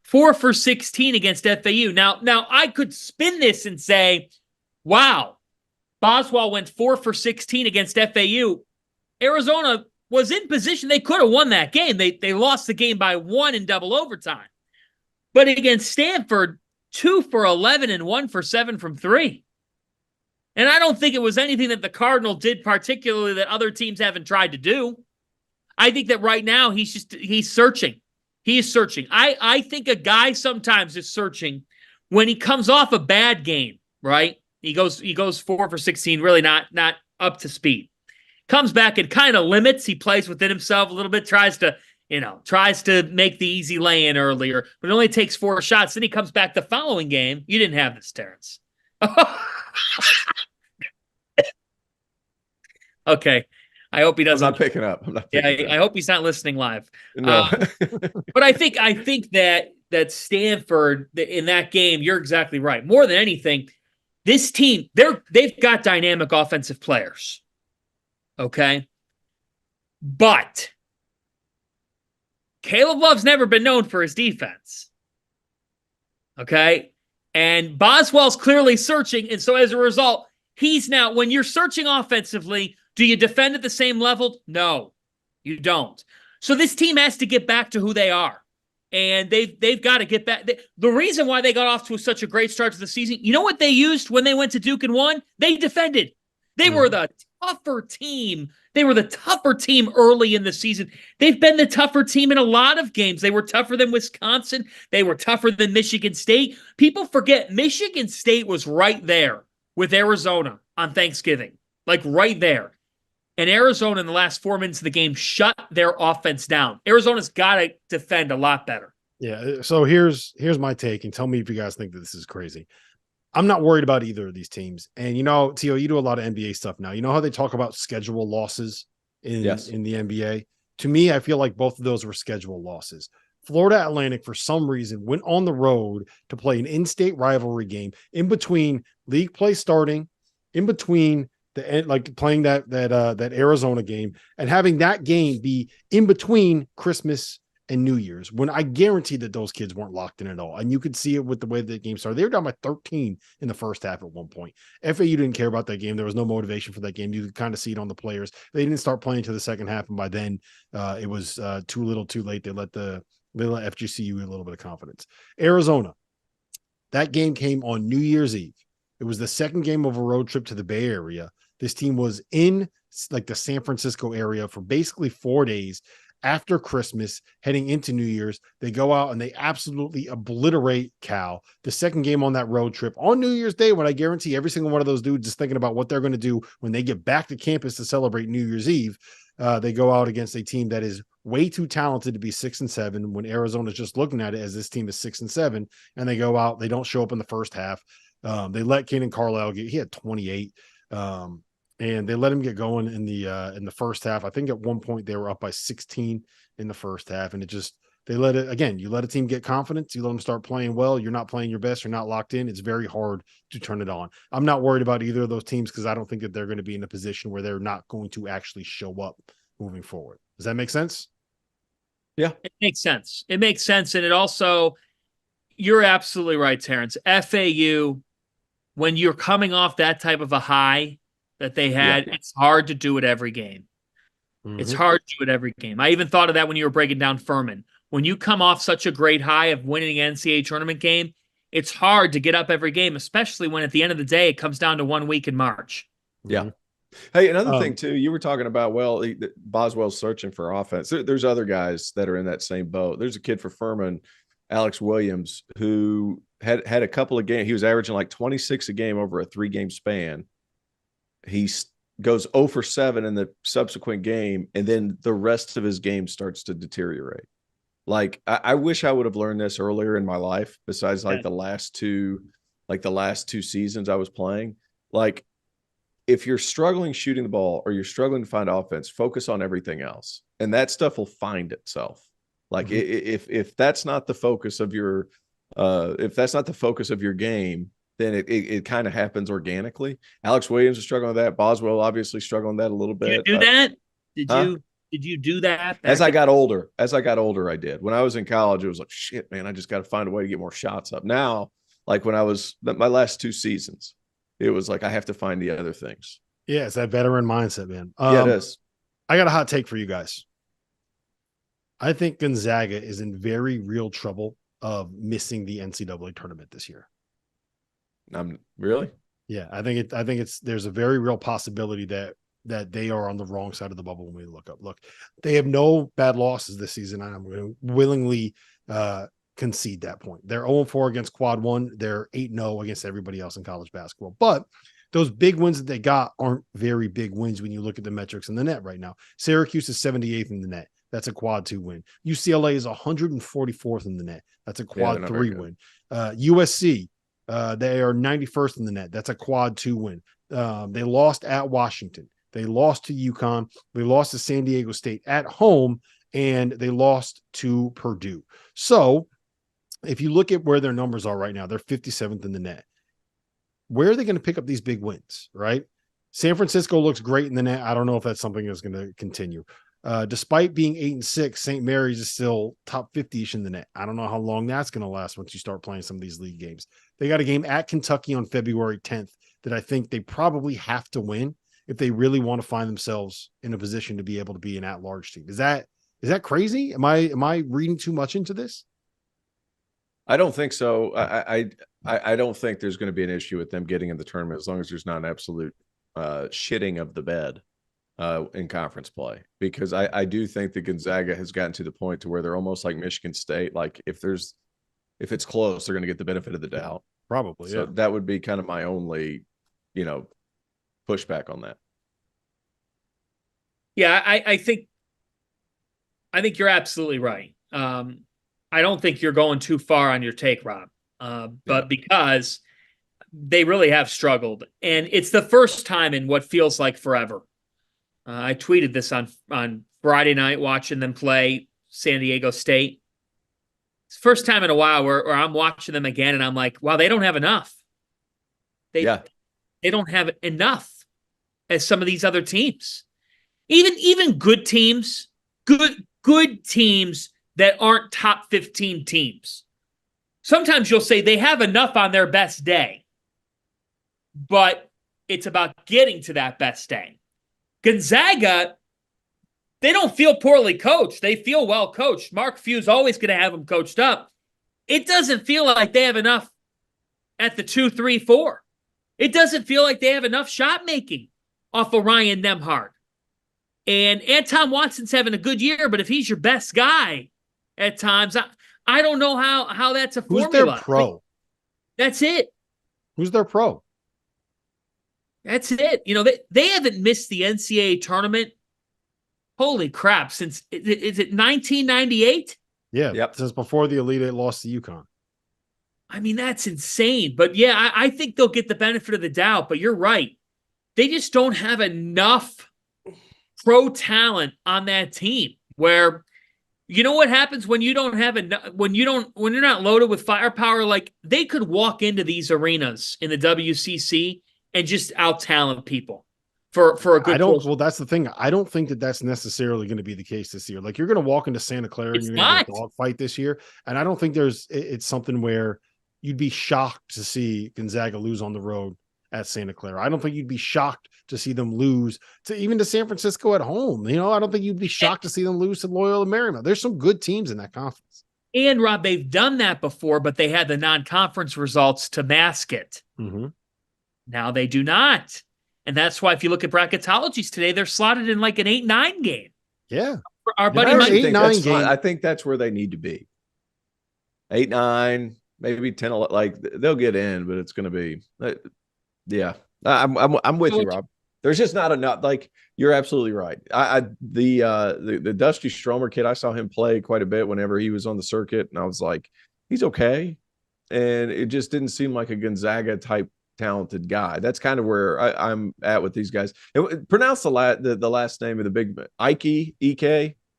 4 for 16 against FAU. Now I could spin this and say, wow, Boswell went 4 for 16 against FAU. Arizona was in position. They could have won that game. They lost the game by 1 in double overtime. But against Stanford, 2 for 11 and 1 for 7 from 3. And I don't think it was anything that the Cardinal did particularly that other teams haven't tried to do. I think that right now he's searching. He is searching. I think a guy sometimes is searching when he comes off a bad game, right? He goes 4 for 16, really not up to speed. Comes back and kind of limits. He plays within himself a little bit, tries to make the easy lay-in earlier, but it only takes 4 shots. Then he comes back the following game. You didn't have this, Terrence. Okay. I hope he doesn't. I'm not picking up. I hope he's not listening live. No. But I think that Stanford in that game, you're exactly right. More than anything, this team, they've got dynamic offensive players. Okay. But Caleb Love's never been known for his defense. Okay. And Boswell's clearly searching. And so as a result, he's now, when you're searching offensively, do you defend at the same level? No, you don't. So this team has to get back to who they are. And they've got to get back. The reason why they got off to such a great start to the season, you know what they used when they went to Duke and won? They defended. They were the tougher team. They were the tougher team early in the season. They've been the tougher team in a lot of games. They were tougher than Wisconsin. They were tougher than Michigan State. People forget Michigan State was right there with Arizona on Thanksgiving, like right there. And Arizona in the last 4 minutes of the game shut their offense down. Arizona's got to defend a lot better. Yeah. So here's my take, and tell me if you guys think that this is crazy. I'm not worried about either of these teams. And Tio, you do a lot of NBA stuff now. You know how they talk about schedule losses in the NBA? To me, I feel like both of those were schedule losses. Florida Atlantic, for some reason, went on the road to play an in-state rivalry game in between league play starting, in between the end, like playing that Arizona game, and having that game be in between Christmas and New Year's, when I guarantee that those kids weren't locked in at all. And you could see it with the way the game started. They were down by 13 in the first half at one point. FAU didn't care about that game. There was no motivation for that game. You could kind of see it on the players. They didn't start playing to the second half, and by then it was too little too late. They let FGCU a little bit of confidence. Arizona, that game came on New Year's Eve. It was the second game of a road trip to the Bay Area. This team was in like the San Francisco area for basically 4 days after Christmas, heading into New Year's. They go out and they absolutely obliterate Cal. The second game on that road trip on New Year's Day, when I guarantee every single one of those dudes is thinking about what they're going to do when they get back to campus to celebrate New Year's Eve. They go out against a team that is way too talented to be 6-7, when Arizona's just looking at it as this team is 6-7, and they go out, they don't show up in the first half. They let Kaden Carlisle he had 28. and they let him get going in the first half. I think at one point they were up by 16 in the first half, and they let it again. You let a team get confidence, you let them start playing well. You're not playing your best, you're not locked in. It's very hard to turn it on. I'm not worried about either of those teams because I don't think that they're going to be in a position where they're not going to actually show up moving forward. Does that make sense? Yeah, it makes sense. It makes sense, and it also, you're absolutely right, Terrence. FAU, when you're coming off that type of a high that they had, it's hard to do it every game. Mm-hmm. It's hard to do it every game. I even thought of that when you were breaking down Furman. When you come off such a great high of winning an NCAA tournament game, it's hard to get up every game, especially when at the end of the day, it comes down to 1 week in March. Yeah. Hey, another thing too, you were talking about, Boswell's searching for offense. There's other guys that are in that same boat. There's a kid for Furman, Alex Williams, who had a couple of games. He was averaging like 26 a game over a 3-game span. He goes 0 for 7 in the subsequent game, and then the rest of his game starts to deteriorate. Like, I wish I would have learned this earlier in my life, besides like the last two seasons I was playing. Like, if you're struggling shooting the ball or you're struggling to find offense, focus on everything else, and that stuff will find itself. Like, if that's not the focus of your game, then it kind of happens organically. Alex Williams is struggling with that. Boswell obviously struggling with that a little bit. Did you do that? Did you do that? As I got older, I did. When I was in college, it was like, shit, man, I just got to find a way to get more shots up. Now, like when I was my last 2 seasons, it was like I have to find the other things. Yeah, it's that veteran mindset, man. Yeah, it is. I got a hot take for you guys. I think Gonzaga is in very real trouble of missing the NCAA tournament this year. Really? Yeah, I think there's a very real possibility that they are on the wrong side of the bubble when we look up. Look, they have no bad losses this season. I'm going to willingly concede that point. They're 0-4 against quad 1. They're 8-0 against everybody else in college basketball. But those big wins that they got aren't very big wins when you look at the metrics in the net right now. Syracuse is 78th in the net. That's a quad 2 win. UCLA is 144th in the net. That's a quad 3 win. USC, they are 91st in the net. That's a quad 2 win. They lost at Washington. They lost to UConn. They lost to San Diego State at home, and they lost to Purdue. So if you look at where their numbers are right now, they're 57th in the net. Where are they going to pick up these big wins, right? San Francisco looks great in the net. I don't know if that's something that's going to continue. Despite being 8-6, St. Mary's is still top 50-ish in the net. I don't know how long that's going to last once you start playing some of these league games. They got a game at Kentucky on February 10th that I think they probably have to win if they really want to find themselves in a position to be able to be an at-large team. Is that crazy? Am I reading too much into this? I don't think so. I don't think there's going to be an issue with them getting in the tournament as long as there's not an absolute shitting of the bed in conference play, because I do think that Gonzaga has gotten to the point to where they're almost like Michigan State. Like if it's close, they're going to get the benefit of the doubt. Probably. So that would be kind of my only, pushback on that. Yeah, I think you're absolutely right. I don't think you're going too far on your take, Rob. But because they really have struggled, and it's the first time in what feels like forever. I tweeted this on Friday night watching them play San Diego State. It's the first time in a while where I'm watching them again, and I'm like, wow, they don't have enough. They don't have enough as some of these other teams. Even good teams, good teams that aren't top 15 teams. Sometimes you'll say they have enough on their best day, but it's about getting to that best day. Gonzaga, they don't feel poorly coached. They feel well coached. Mark Few's always going to have them coached up. It doesn't feel like they have enough at the 2, 3, 4. It doesn't feel like they have enough shot making off of Ryan Nembhard. And Anton Watson's having a good year, but if he's your best guy at times, I don't know how that's a formula. Who's their pro? That's it. Who's their pro? That's it. They haven't missed the NCAA tournament. Holy crap. Since, is it 1998? Yeah. Yep. Since before the Elite Eight lost to UConn. I mean, that's insane. But yeah, I think they'll get the benefit of the doubt, but you're right. they just don't have enough pro talent on that team where, you know what happens when you don't have enough, when you're not loaded with firepower. Like, they could walk into these arenas in the WCC and just out-talent people for a good portion. Well, that's the thing. I don't think that that's necessarily going to be the case this year. Like, you're going to walk into Santa Clara and you're going to get a dogfight this year. And I don't think it's something where you'd be shocked to see Gonzaga lose on the road at Santa Clara. I don't think you'd be shocked to see them lose to San Francisco at home. You know, I don't think you'd be shocked to see them lose to Loyola Marymount. There's some good teams in that conference. And Rob, they've done that before, but they had the non-conference results to mask it. Mm-hmm. Now they do not. And that's why if you look at bracketologies today, they're slotted in like an 8-9 game. Yeah. Our buddy There's Mike, 8-9 game. I think that's where they need to be. 8-9, maybe 10. Like, they'll get in, but it's going to be, yeah. I'm with you, Rob. There's just not enough. Like, you're absolutely right. The Dusty Stromer kid, I saw him play quite a bit whenever he was on the circuit, and I was like, he's okay. And it just didn't seem like a Gonzaga type talented guy. That's kind of where I'm at with these guys. Pronounce the last name of the big Ike.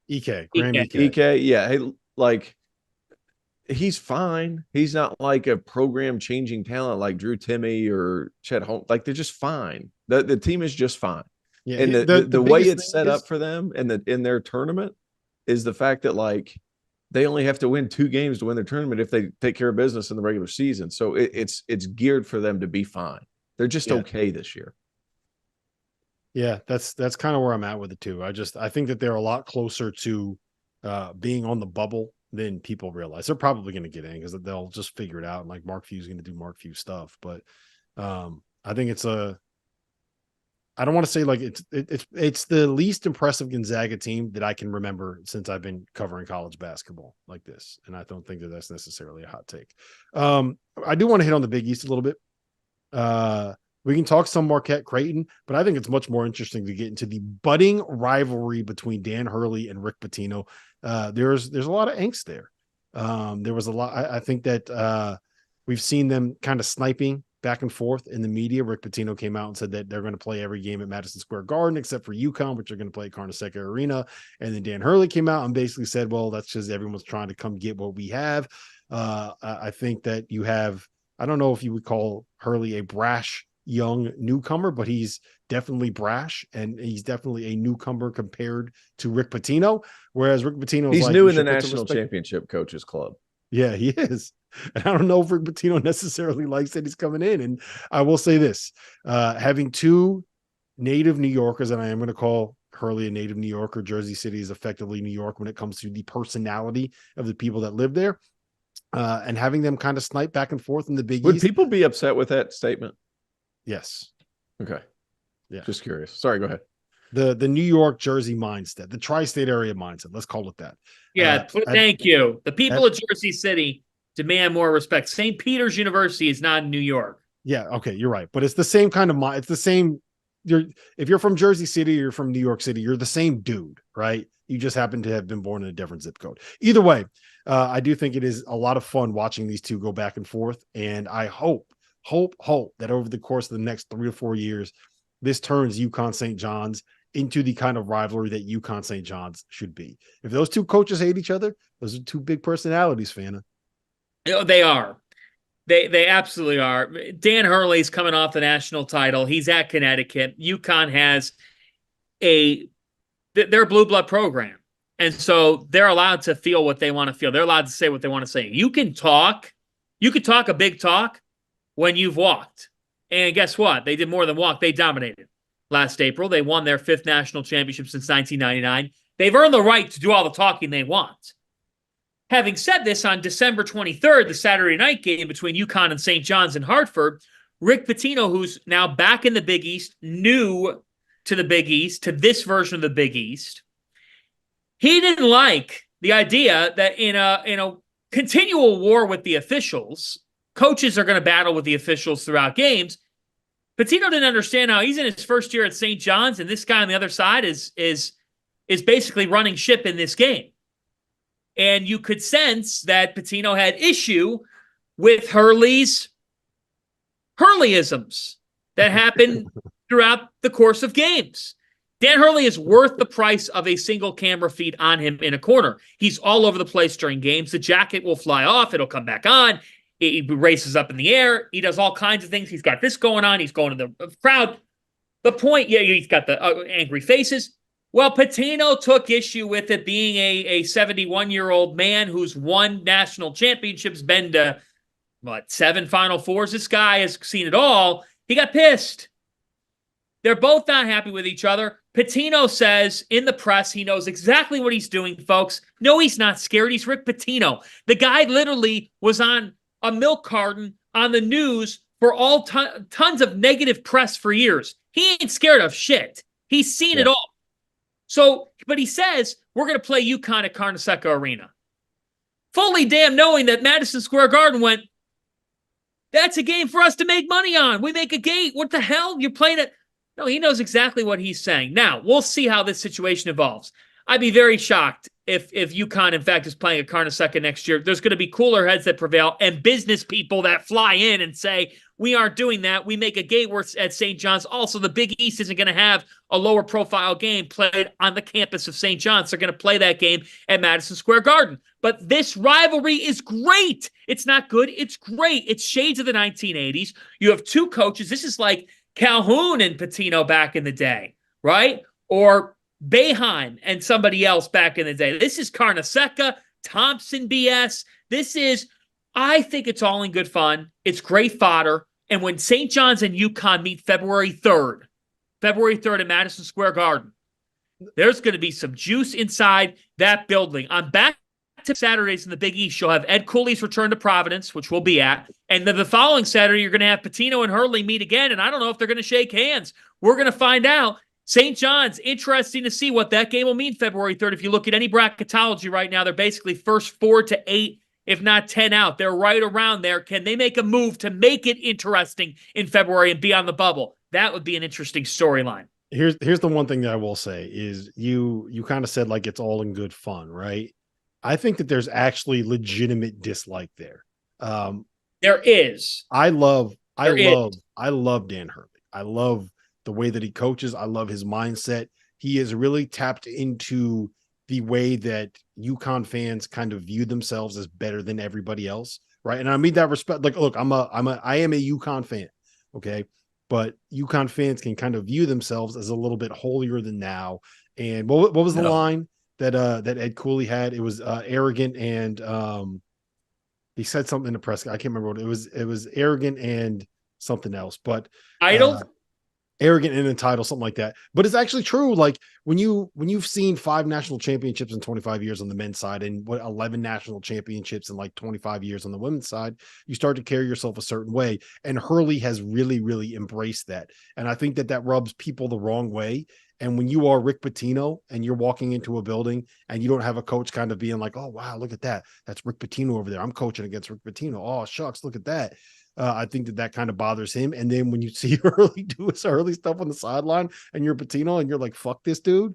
Yeah. Hey, like, he's fine. He's not like a program changing talent like Drew Timme or Chet Holmes. Like, they're just fine. The team is just fine. Yeah, and the way it's set up for them in their tournament is the fact that, like, they only have to win 2 games to win their tournament if they take care of business in the regular season. So it's geared for them to be fine. They're just okay this year. Yeah, that's kind of where I'm at with it too. I think that they're a lot closer to being on the bubble than people realize. They're probably going to get in because they'll just figure it out. And like, Mark Few's going to do Mark Few stuff. But I think I don't want to say like it's the least impressive Gonzaga team that I can remember since I've been covering college basketball like this. And I don't think that that's necessarily a hot take. I do want to hit on the Big East a little bit. We can talk some Marquette Creighton, but I think it's much more interesting to get into the budding rivalry between Dan Hurley and Rick Pitino. There's a lot of angst there. There was a lot. I think that we've seen them kind of sniping back and forth in the media. Rick Pitino came out and said that they're going to play every game at Madison Square Garden except for UConn, which are going to play at Carnesecca Arena. And then Dan Hurley came out and basically said, well, that's just everyone's trying to come get what we have. I think that you have, I don't know if you would call Hurley a brash young newcomer, but he's definitely brash and he's definitely a newcomer compared to Rick Pitino. Whereas Rick Pitino, he's new in the National Championship Coaches Club. Yeah, he is. And I don't know if Rick Pitino necessarily likes that he's coming in. And I will say this, having 2 native New Yorkers, and I am going to call Hurley a native New Yorker. Jersey City is effectively New York when it comes to the personality of the people that live there. And having them kind of snipe back and forth in the Big East. Would people be upset with that statement? Yes. Okay. Yeah. Just curious. Sorry, go ahead. The New York, Jersey mindset, the tri-state area mindset. Let's call it that. Yeah. Thank you. The people of Jersey City demand more respect. St. Peter's University is not in New York. Yeah. Okay. You're right. But it's the same kind of mind. It's the same. If you're from Jersey City, or you're from New York City, you're the same dude, right? You just happen to have been born in a different zip code. Either way, I do think it is a lot of fun watching these two go back and forth. And I hope that over the course of the next 3 to 4 years, this turns UConn St. John's into the kind of rivalry that UConn St. John's should be. If those two coaches hate each other, those are 2 big personalities, Fanta. They are. They absolutely are. Dan Hurley's coming off the national title. He's at Connecticut. UConn has they're a blue blood program. And so they're allowed to feel what they want to feel. They're allowed to say what they want to say. You can talk a big talk when you've walked. And guess what? They did more than walk. They dominated last April. They won their 5th national championship since 1999. They've earned the right to do all the talking they want. Having said this, on December 23rd, the Saturday night game between UConn and St. John's in Hartford, Rick Pitino, who's now back in the Big East, new to the Big East, to this version of the Big East, he didn't like the idea that in a continual war with the officials, coaches are going to battle with the officials throughout games. Pitino didn't understand how he's in his first year at St. John's, and this guy on the other side is basically running ship in this game. And you could sense that Pitino had issue with Hurleyisms that happened throughout the course of games. Dan Hurley is worth the price of a single camera feed on him in a corner. He's all over the place during games. The jacket will fly off. It'll come back on. He races up in the air. He does all kinds of things. He's got this going on. He's going to the crowd. The point, he's got the angry faces. Well, Pitino took issue with it being a 71-year-old man who's won national championships, been to, 7 Final Fours. This guy has seen it all. He got pissed. They're both not happy with each other. Pitino says in the press he knows exactly what he's doing, folks. No, he's not scared. He's Rick Pitino. The guy literally was on a milk carton on the news for all tons of negative press for years. He ain't scared of shit. He's seen it all. So, but he says, we're going to play UConn at Carnesecca Arena. Fully damn knowing that Madison Square Garden went, that's a game for us to make money on. We make a gate. What the hell? You're playing it. No, he knows exactly what he's saying. Now, we'll see how this situation evolves. I'd be very shocked if UConn, in fact, is playing at Carnesecca next year. There's going to be cooler heads that prevail and business people that fly in and say, we aren't doing that. We make a gate at St. John's. Also, the Big East isn't going to have a lower profile game played on the campus of St. John's. They're going to play that game at Madison Square Garden. But this rivalry is great. It's not good. It's great. It's shades of the 1980s. You have two coaches. This is like Calhoun and Pitino back in the day, right? Or Boeheim and somebody else back in the day. This is Carnesecca, Thompson BS. I think it's all in good fun. It's great fodder. And when St. John's and UConn meet February 3rd at Madison Square Garden, there's going to be some juice inside that building. On back to Saturdays in the Big East, you'll have Ed Cooley's return to Providence, which we'll be at. And then the following Saturday, you're going to have Pitino and Hurley meet again. And I don't know if they're going to shake hands. We're going to find out. St. John's, interesting to see what that game will mean February 3rd. If you look at any bracketology right now, they're basically first 4 to 8, if not 10 out. They're right around there. Can they make a move to make it interesting in February and be on the bubble? That would be an interesting storyline. Here's the one thing that I will say is you kind of said like it's all in good fun, right? I think that there's actually legitimate dislike there. There is. I love Dan Hurley. I love the way that he coaches. I love his mindset. He has really tapped into the way that UConn fans kind of view themselves as better than everybody else, right? And I mean that respect. Like, look, I am a UConn fan, okay? But UConn fans can kind of view themselves as a little bit holier than thou. And what was the line that Ed Cooley had? It was arrogant and he said something in the press. I can't remember what it was. It was arrogant and something else, but idle. Arrogant and entitled, something like that. But it's actually true. Like when you've seen 5 national championships in 25 years on the men's side and 11 national championships in like 25 years on the women's side, you start to carry yourself a certain way. And Hurley has really, really embraced that. And I think that rubs people the wrong way. And when you are Rick Pitino and you're walking into a building and you don't have a coach kind of being like, oh, wow, look at that. That's Rick Pitino over there. I'm coaching against Rick Pitino. Oh, shucks, look at that. I think that kind of bothers him. And then when you see Hurley do his early stuff on the sideline and you're Pitino and you're like, fuck this dude.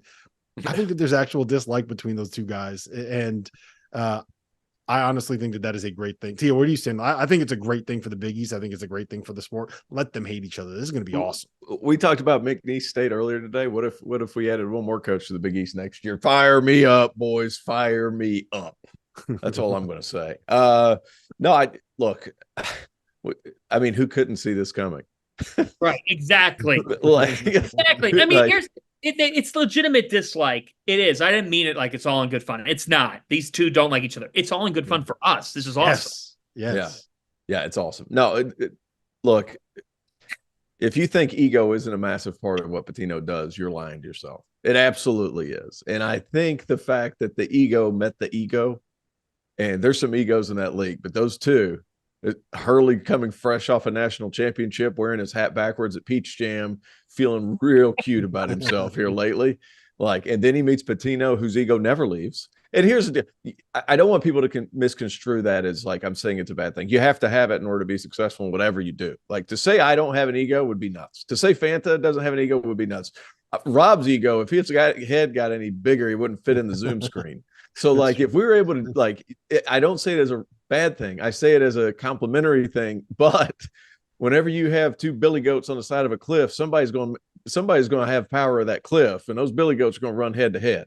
I think that there's actual dislike between those two guys. And I honestly think that is a great thing. Tia, what are you saying? I think it's a great thing for the Big East. I think it's a great thing for the sport. Let them hate each other. This is going to be awesome. We talked about McNeese State earlier today. What if we added one more coach to the Big East next year? Fire me up, boys. Fire me up. That's all I'm going to say. I mean, who couldn't see this coming? Right, exactly. Exactly. I mean, it's legitimate dislike. It is. I didn't mean it like it's all in good fun. It's not. These two don't like each other. It's all in good fun for us. This is awesome. Yes. Yeah, it's awesome. No, look, if you think ego isn't a massive part of what Pitino does, you're lying to yourself. It absolutely is. And I think the fact that the ego met the ego, and there's some egos in that league, but those two, Hurley coming fresh off a national championship, wearing his hat backwards at Peach Jam, feeling real cute about himself here lately. And then he meets Pitino, whose ego never leaves. And here's the deal. I don't want people to misconstrue that as like I'm saying it's a bad thing. You have to have it in order to be successful in whatever you do. Like to say I don't have an ego would be nuts. To say Fanta doesn't have an ego would be nuts. Rob's ego, if his head got any bigger, he wouldn't fit in the Zoom screen. So like if we were able to I don't say it as a bad thing. I say it as a complimentary thing, but whenever you have two billy goats on the side of a cliff, somebody's going to have power of that cliff, and those billy goats are going to run head to head.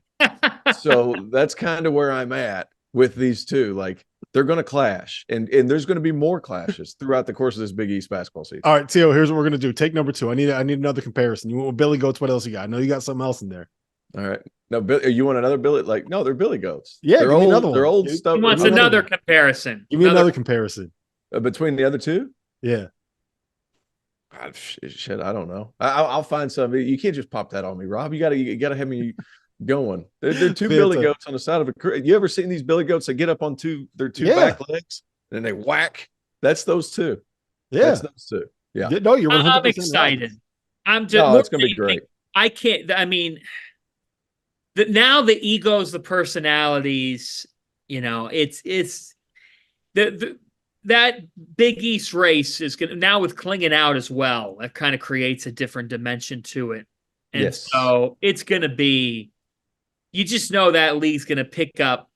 So that's kind of where I'm at with these two. Like, they're going to clash, and there's going to be more clashes throughout the course of this Big East basketball season. All right, Tio, here's what we're going to do. Take number 2. I need another comparison. You want Billy Goats? What else you got? I know you got something else in there. All right. No, you want another Billy? Like, no, they're Billy Goats. Yeah, they're give me old. another one. They're old stuff. He wants another comparison. Give me another comparison. Between the other two? Yeah. Shit, I don't know. I'll find something. You can't just pop that on me, Rob. You gotta have me going. They're two Billy Goats on the side of a. You ever seen these Billy Goats that get up on their two back legs and then they whack? That's those two. Yeah, that's those two. Yeah. No, you're 100% I'm excited. Right. I'm just. Oh, it's gonna be great. I can't. I mean, now the egos, the personalities. It's that Big East race is going to now with Klingen out as well. That kind of creates a different dimension to it. And so it's going to be, you just know that league's going to pick up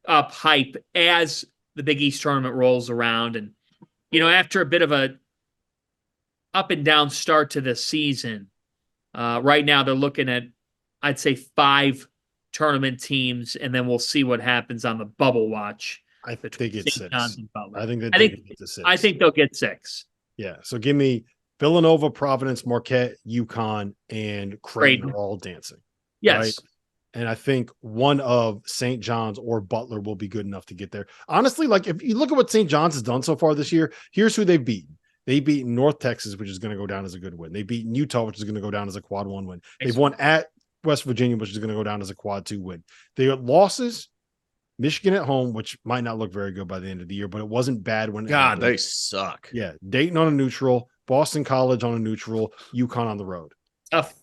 hype as the Big East tournament rolls around. And, after a bit of a up and down start to the season, right now they're looking at, I'd say 5 tournament teams, and then we'll see what happens on the bubble watch. I think they get 6. I think get to 6. I think they'll get 6. Yeah. So give me Villanova, Providence, Marquette, UConn, and Creighton are all dancing. Yes. Right? And I think one of St. John's or Butler will be good enough to get there. Honestly, like if you look at what St. John's has done so far this year, here's who they've beaten. They beat North Texas, which is going to go down as a good win. They beat Utah, which is going to go down as a quad 1 win. They've won at West Virginia, which is going to go down as a quad 2 win. They got losses. Michigan at home, which might not look very good by the end of the year, but it wasn't bad when they suck. Yeah. Dayton on a neutral, Boston College on a neutral, UConn on the road.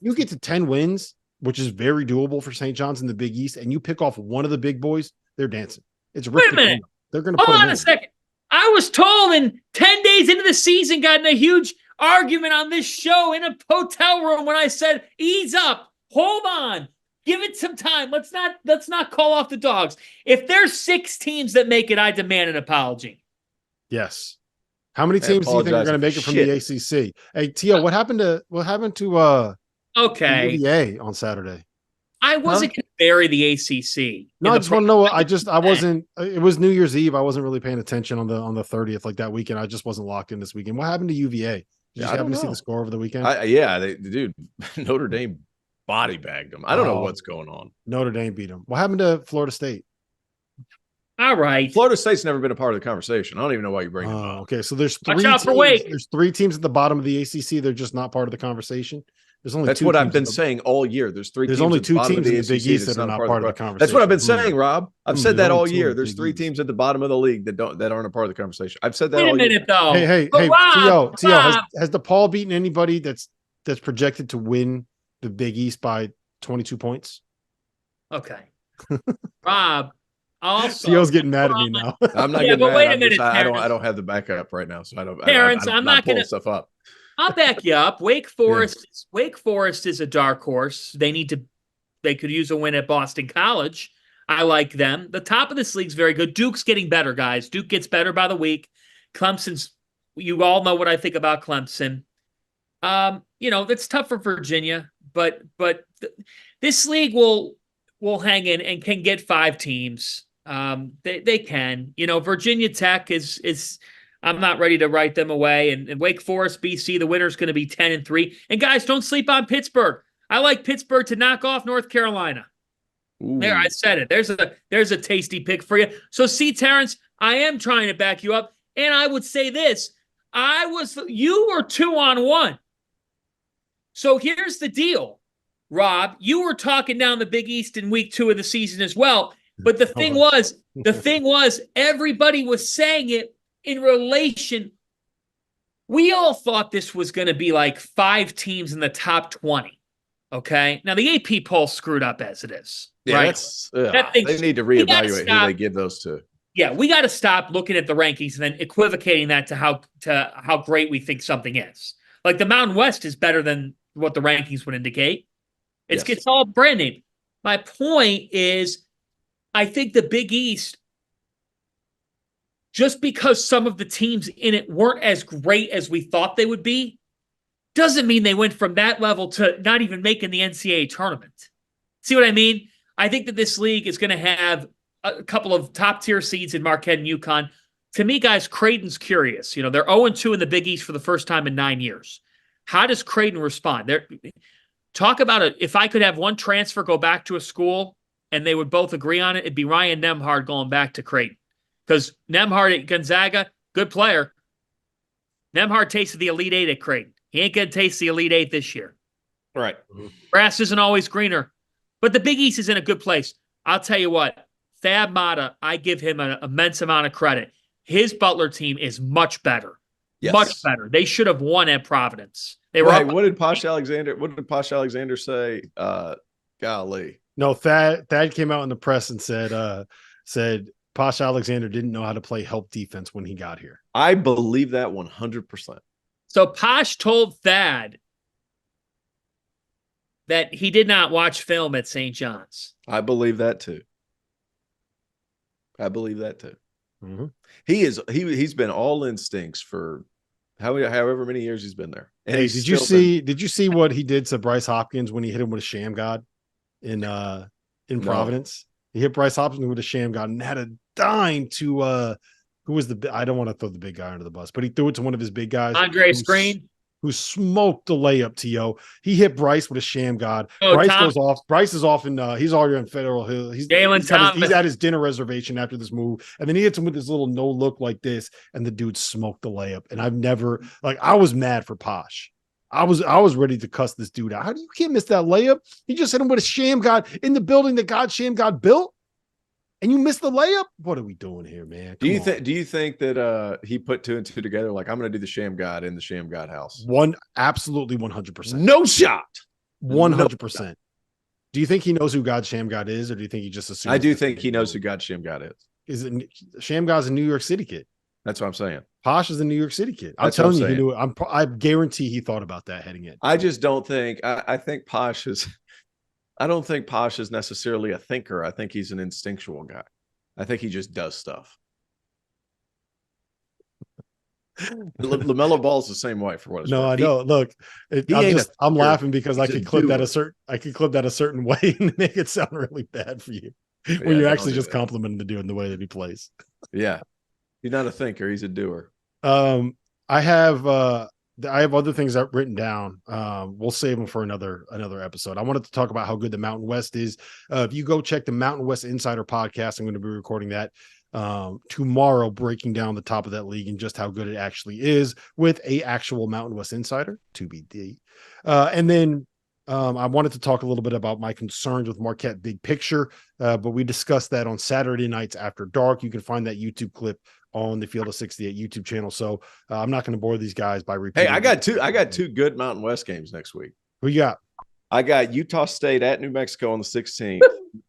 You get to 10 wins, which is very doable for St. John's in the Big East, and you pick off one of the big boys, they're dancing. It's Wait a minute. They're going to put Hold them on in. a second. I was told in 10 days into the season, got in a huge argument on this show in a hotel room when I said, ease up, hold on. Give it some time. Let's not call off the dogs. If there's 6 teams that make it, I demand an apology. Yes. How many teams do you think are going to make it from the ACC? Hey, Tio, what happened to UVA on Saturday? I wasn't going to bury the ACC. No, I just want to know. I wasn't. It was New Year's Eve. I wasn't really paying attention on the 30th, like that weekend. I just wasn't locked in this weekend. What happened to UVA? Did you happen to see the score over the weekend? Dude, Notre Dame body bagged them. I don't know what's going on. Notre Dame beat them. What happened to Florida State? All right. Florida State's never been a part of the conversation. I don't even know why you bring it up. Okay, so there's 3 Watch out teams. for Wake. There's 3 teams at the bottom of the ACC. They're just not part of the conversation. There's only That's 2 what teams I've been saying all year. There's only 2 teams in the Big East that are not part of the conversation. That's what I've been saying, Rob. I've said that all year. There's 3 teams at the bottom of the league that aren't a part of the conversation. I've said that all year. Wait a minute, though. Hey, Rob, Tio, has DePaul beaten anybody that's projected to win the Big East by 22 points? Okay. Rob, also. Tio's getting mad at me now. I'm not getting mad. Wait a minute, I don't have the backup right now, so I don't. Terrence, I'm not going to stuff up. I'll back you up. Wake Forest is a dark horse. They could use a win at Boston College. I like them. The top of this league's very good. Duke's getting better, guys. Duke gets better by the week. Clemson's, you all know what I think about Clemson. That's tough for Virginia, but this league will hang in and can get 5 teams. They can. Virginia Tech is I'm not ready to write them away. And Wake Forest, BC, the winner's going to be 10-3. And guys, don't sleep on Pittsburgh. I like Pittsburgh to knock off North Carolina. Ooh. There, I said it. There's a tasty pick for you. So see, Terrence, I am trying to back you up. And I would say this. You were 2-on-1. So here's the deal, Rob. You were talking down the Big East in week 2 of the season as well. But the thing was, everybody was saying it in relation. We all thought this was going to be like 5 teams in the top 20. Okay. Now the AP poll screwed up as it is. Yeah, right? They need to reevaluate who they give those to. Yeah, we got to stop looking at the rankings and then equivocating that to how great we think something is. Like the Mountain West is better than what the rankings would indicate. It's all brand name. My point is, I think the Big East just because some of the teams in it weren't as great as we thought they would be, doesn't mean they went from that level to not even making the NCAA tournament. See what I mean? I think that this league is going to have a couple of top-tier seeds in Marquette and UConn. To me, guys, Creighton's curious. They're 0-2 in the Big East for the first time in 9 years. How does Creighton respond? Talk about it. If I could have one transfer go back to a school and they would both agree on it, it'd be Ryan Nembhard going back to Creighton. Because Nembhard at Gonzaga, good player. Nembhard tasted the Elite Eight at Creighton. He ain't going to taste the Elite Eight this year. Right. Grass isn't always greener. But the Big East is in a good place. I'll tell you what, Thad Matta, I give him an immense amount of credit. His Butler team is much better. Yes. Much better. They should have won at Providence. They were right. What did Posh Alexander say? Golly. No, Thad came out in the press and said Posh Alexander didn't know how to play help defense when he got here. I believe that 100%. So Posh told Thad that he did not watch film at St. John's. I believe that too. Mm-hmm. He's been all instincts for however many years he's been there. And hey, did you see what he did to Bryce Hopkins when he hit him with a sham god in Providence? He hit Bryce Hopkins with a sham god and had a dime to who was I don't want to throw the big guy under the bus, but he threw it to one of his big guys, Andre Screen, who smoked the layup. To he hit Bryce with a sham god. Oh, Bryce goes off. Bryce is off in he's already on Federal Hill. He's at his dinner reservation after this move, and then he hits him with this little no look like this, and the dude smoked the layup. And I've never I was mad for Posh. I was ready to cuss this dude out. How do you can't miss that layup? He just hit him with a sham god in the building that sham god built. And you missed the layup? What are we doing here, man? Do you think that he put 2 and 2 together? Like, I'm going to do the sham god in the sham god house. Absolutely 100%. No shot. 100%. Do you think he knows who God Sham God is, or do you think he just assumes? I do think he knows who God Sham God is. Is it Sham God's a New York City kid? That's what I'm saying. Posh is a New York City kid. I'm telling you, he knew it. I guarantee he thought about that heading in. I just don't think. I think Posh is. I don't think Posh is necessarily a thinker. I think he's an instinctual guy. I think he just does stuff. LaMelo Ball's the same way for what it's worth. I know. Look, I'm laughing because I could clip that a certain way and make it sound really bad for you when you're actually just complimenting the dude in the way that he plays. Yeah, he's not a thinker; he's a doer. I have other things I've written down. We'll save them for another episode. I wanted to talk about how good the Mountain West is. If you go check the Mountain West Insider podcast, I'm going to be recording that tomorrow, breaking down the top of that league and just how good it actually is with a actual Mountain West Insider, TBD. And then I wanted to talk a little bit about my concerns with Marquette big picture, but we discussed that on Saturday nights after dark. You can find that YouTube clip on the Field of 68 YouTube channel. So I'm not going to bore these guys by repeating. Hey, I got two good Mountain West games next week. Who you got? I got Utah State at New Mexico on the 16th,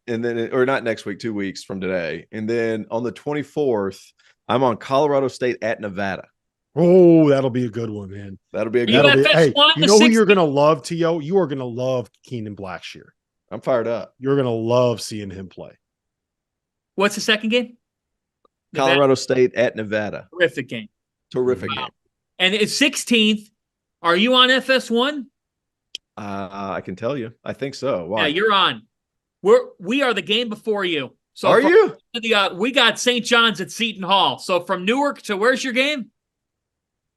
and then, or not next week, 2 weeks from today. And then on the 24th, I'm on Colorado State at Nevada. Oh, that'll be a good one, man. That'll be a good one. Hey, you know who you're going to love, T.O.? You are going to love Keenan Blackshear. I'm fired up. You're going to love seeing him play. What's the second game? Colorado State at Nevada. Terrific game. Terrific game. And it's 16th. Are you on FS1? I can tell you. I think so. Why? Yeah, you're on. We are the game before you. So are you? We got St. John's at Seton Hall. So from Newark to where's your game?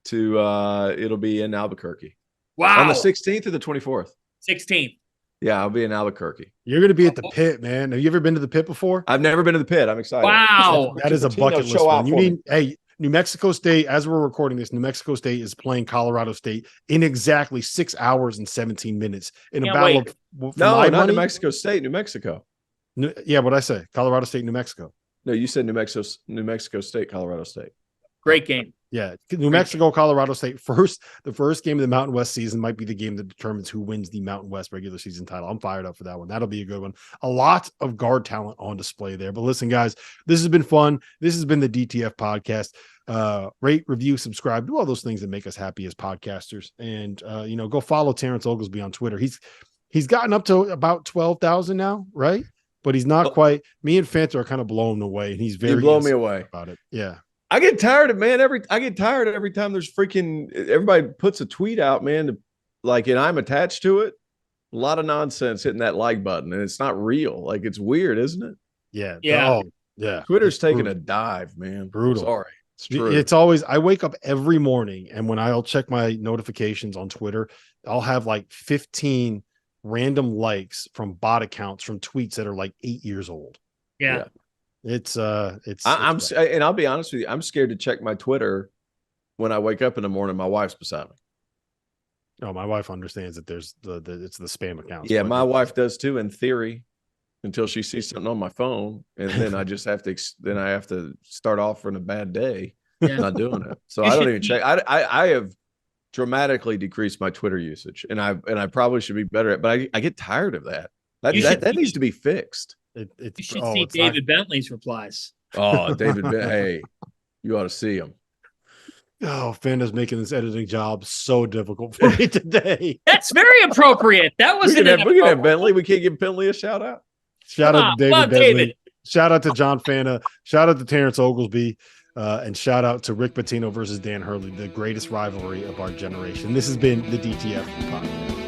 To it'll be in Albuquerque. Wow. On the 16th or the 24th? 16th. Yeah, I'll be in Albuquerque. You're going to be at the Pit, man. Have you ever been to the Pit before? I've never been to the Pit. I'm excited. Wow. That is a bucket list one. New Mexico State, as we're recording this, New Mexico State is playing Colorado State in exactly 6 hours and 17 minutes in a battle of not New Mexico State, New Mexico. Yeah, what'd I say? Colorado State, New Mexico. No, you said New Mexico State, Colorado State. Great game. Yeah, New Mexico, Colorado State. The first game of the Mountain West season might be the game that determines who wins the Mountain West regular season title. I'm fired up for that one. That'll be a good one. A lot of guard talent on display there. But listen, guys, this has been fun. This has been the DTF podcast. Rate, review, subscribe, do all those things that make us happy as podcasters. And go follow Terrence Oglesby on Twitter. He's gotten up to about 12,000 now, right? But he's not quite. Me and Fanta are kind of blowing him away, and he's very blow me away about it. Yeah. I get tired of every time there's freaking everybody puts a tweet out, man. And I'm attached to it. A lot of nonsense hitting that like button, and it's not real. Like, it's weird, isn't it? Yeah. Yeah. Oh, yeah. Twitter's taking a dive, man. Brutal. Sorry. It's true. It's always, I wake up every morning, and when I'll check my notifications on Twitter, I'll have like 15 random likes from bot accounts from tweets that are like 8 years old. Yeah. And I'll be honest with you, I'm scared to check my Twitter when I wake up in the morning. My wife's beside me. No, my wife understands that there's it's the spam accounts. Yeah, my wife does too, in theory, until she sees something on my phone, and then I just have to start off on a bad day, not doing it. So I don't even check. I have dramatically decreased my Twitter usage, and I probably should be better at, but I get tired of that. That needs to be fixed. You should see David Bentley's replies. Oh, David, hey, you ought to see him. Oh, Fanta's making this editing job so difficult for me today. That's very appropriate. That wasn't we can have Bentley. We can't give Bentley a shout out. Shout out to David Bentley. Shout out to John Fanta. Shout out to Terrence Oglesby. And shout out to Rick Pitino versus Dan Hurley, the greatest rivalry of our generation. This has been the DTF podcast.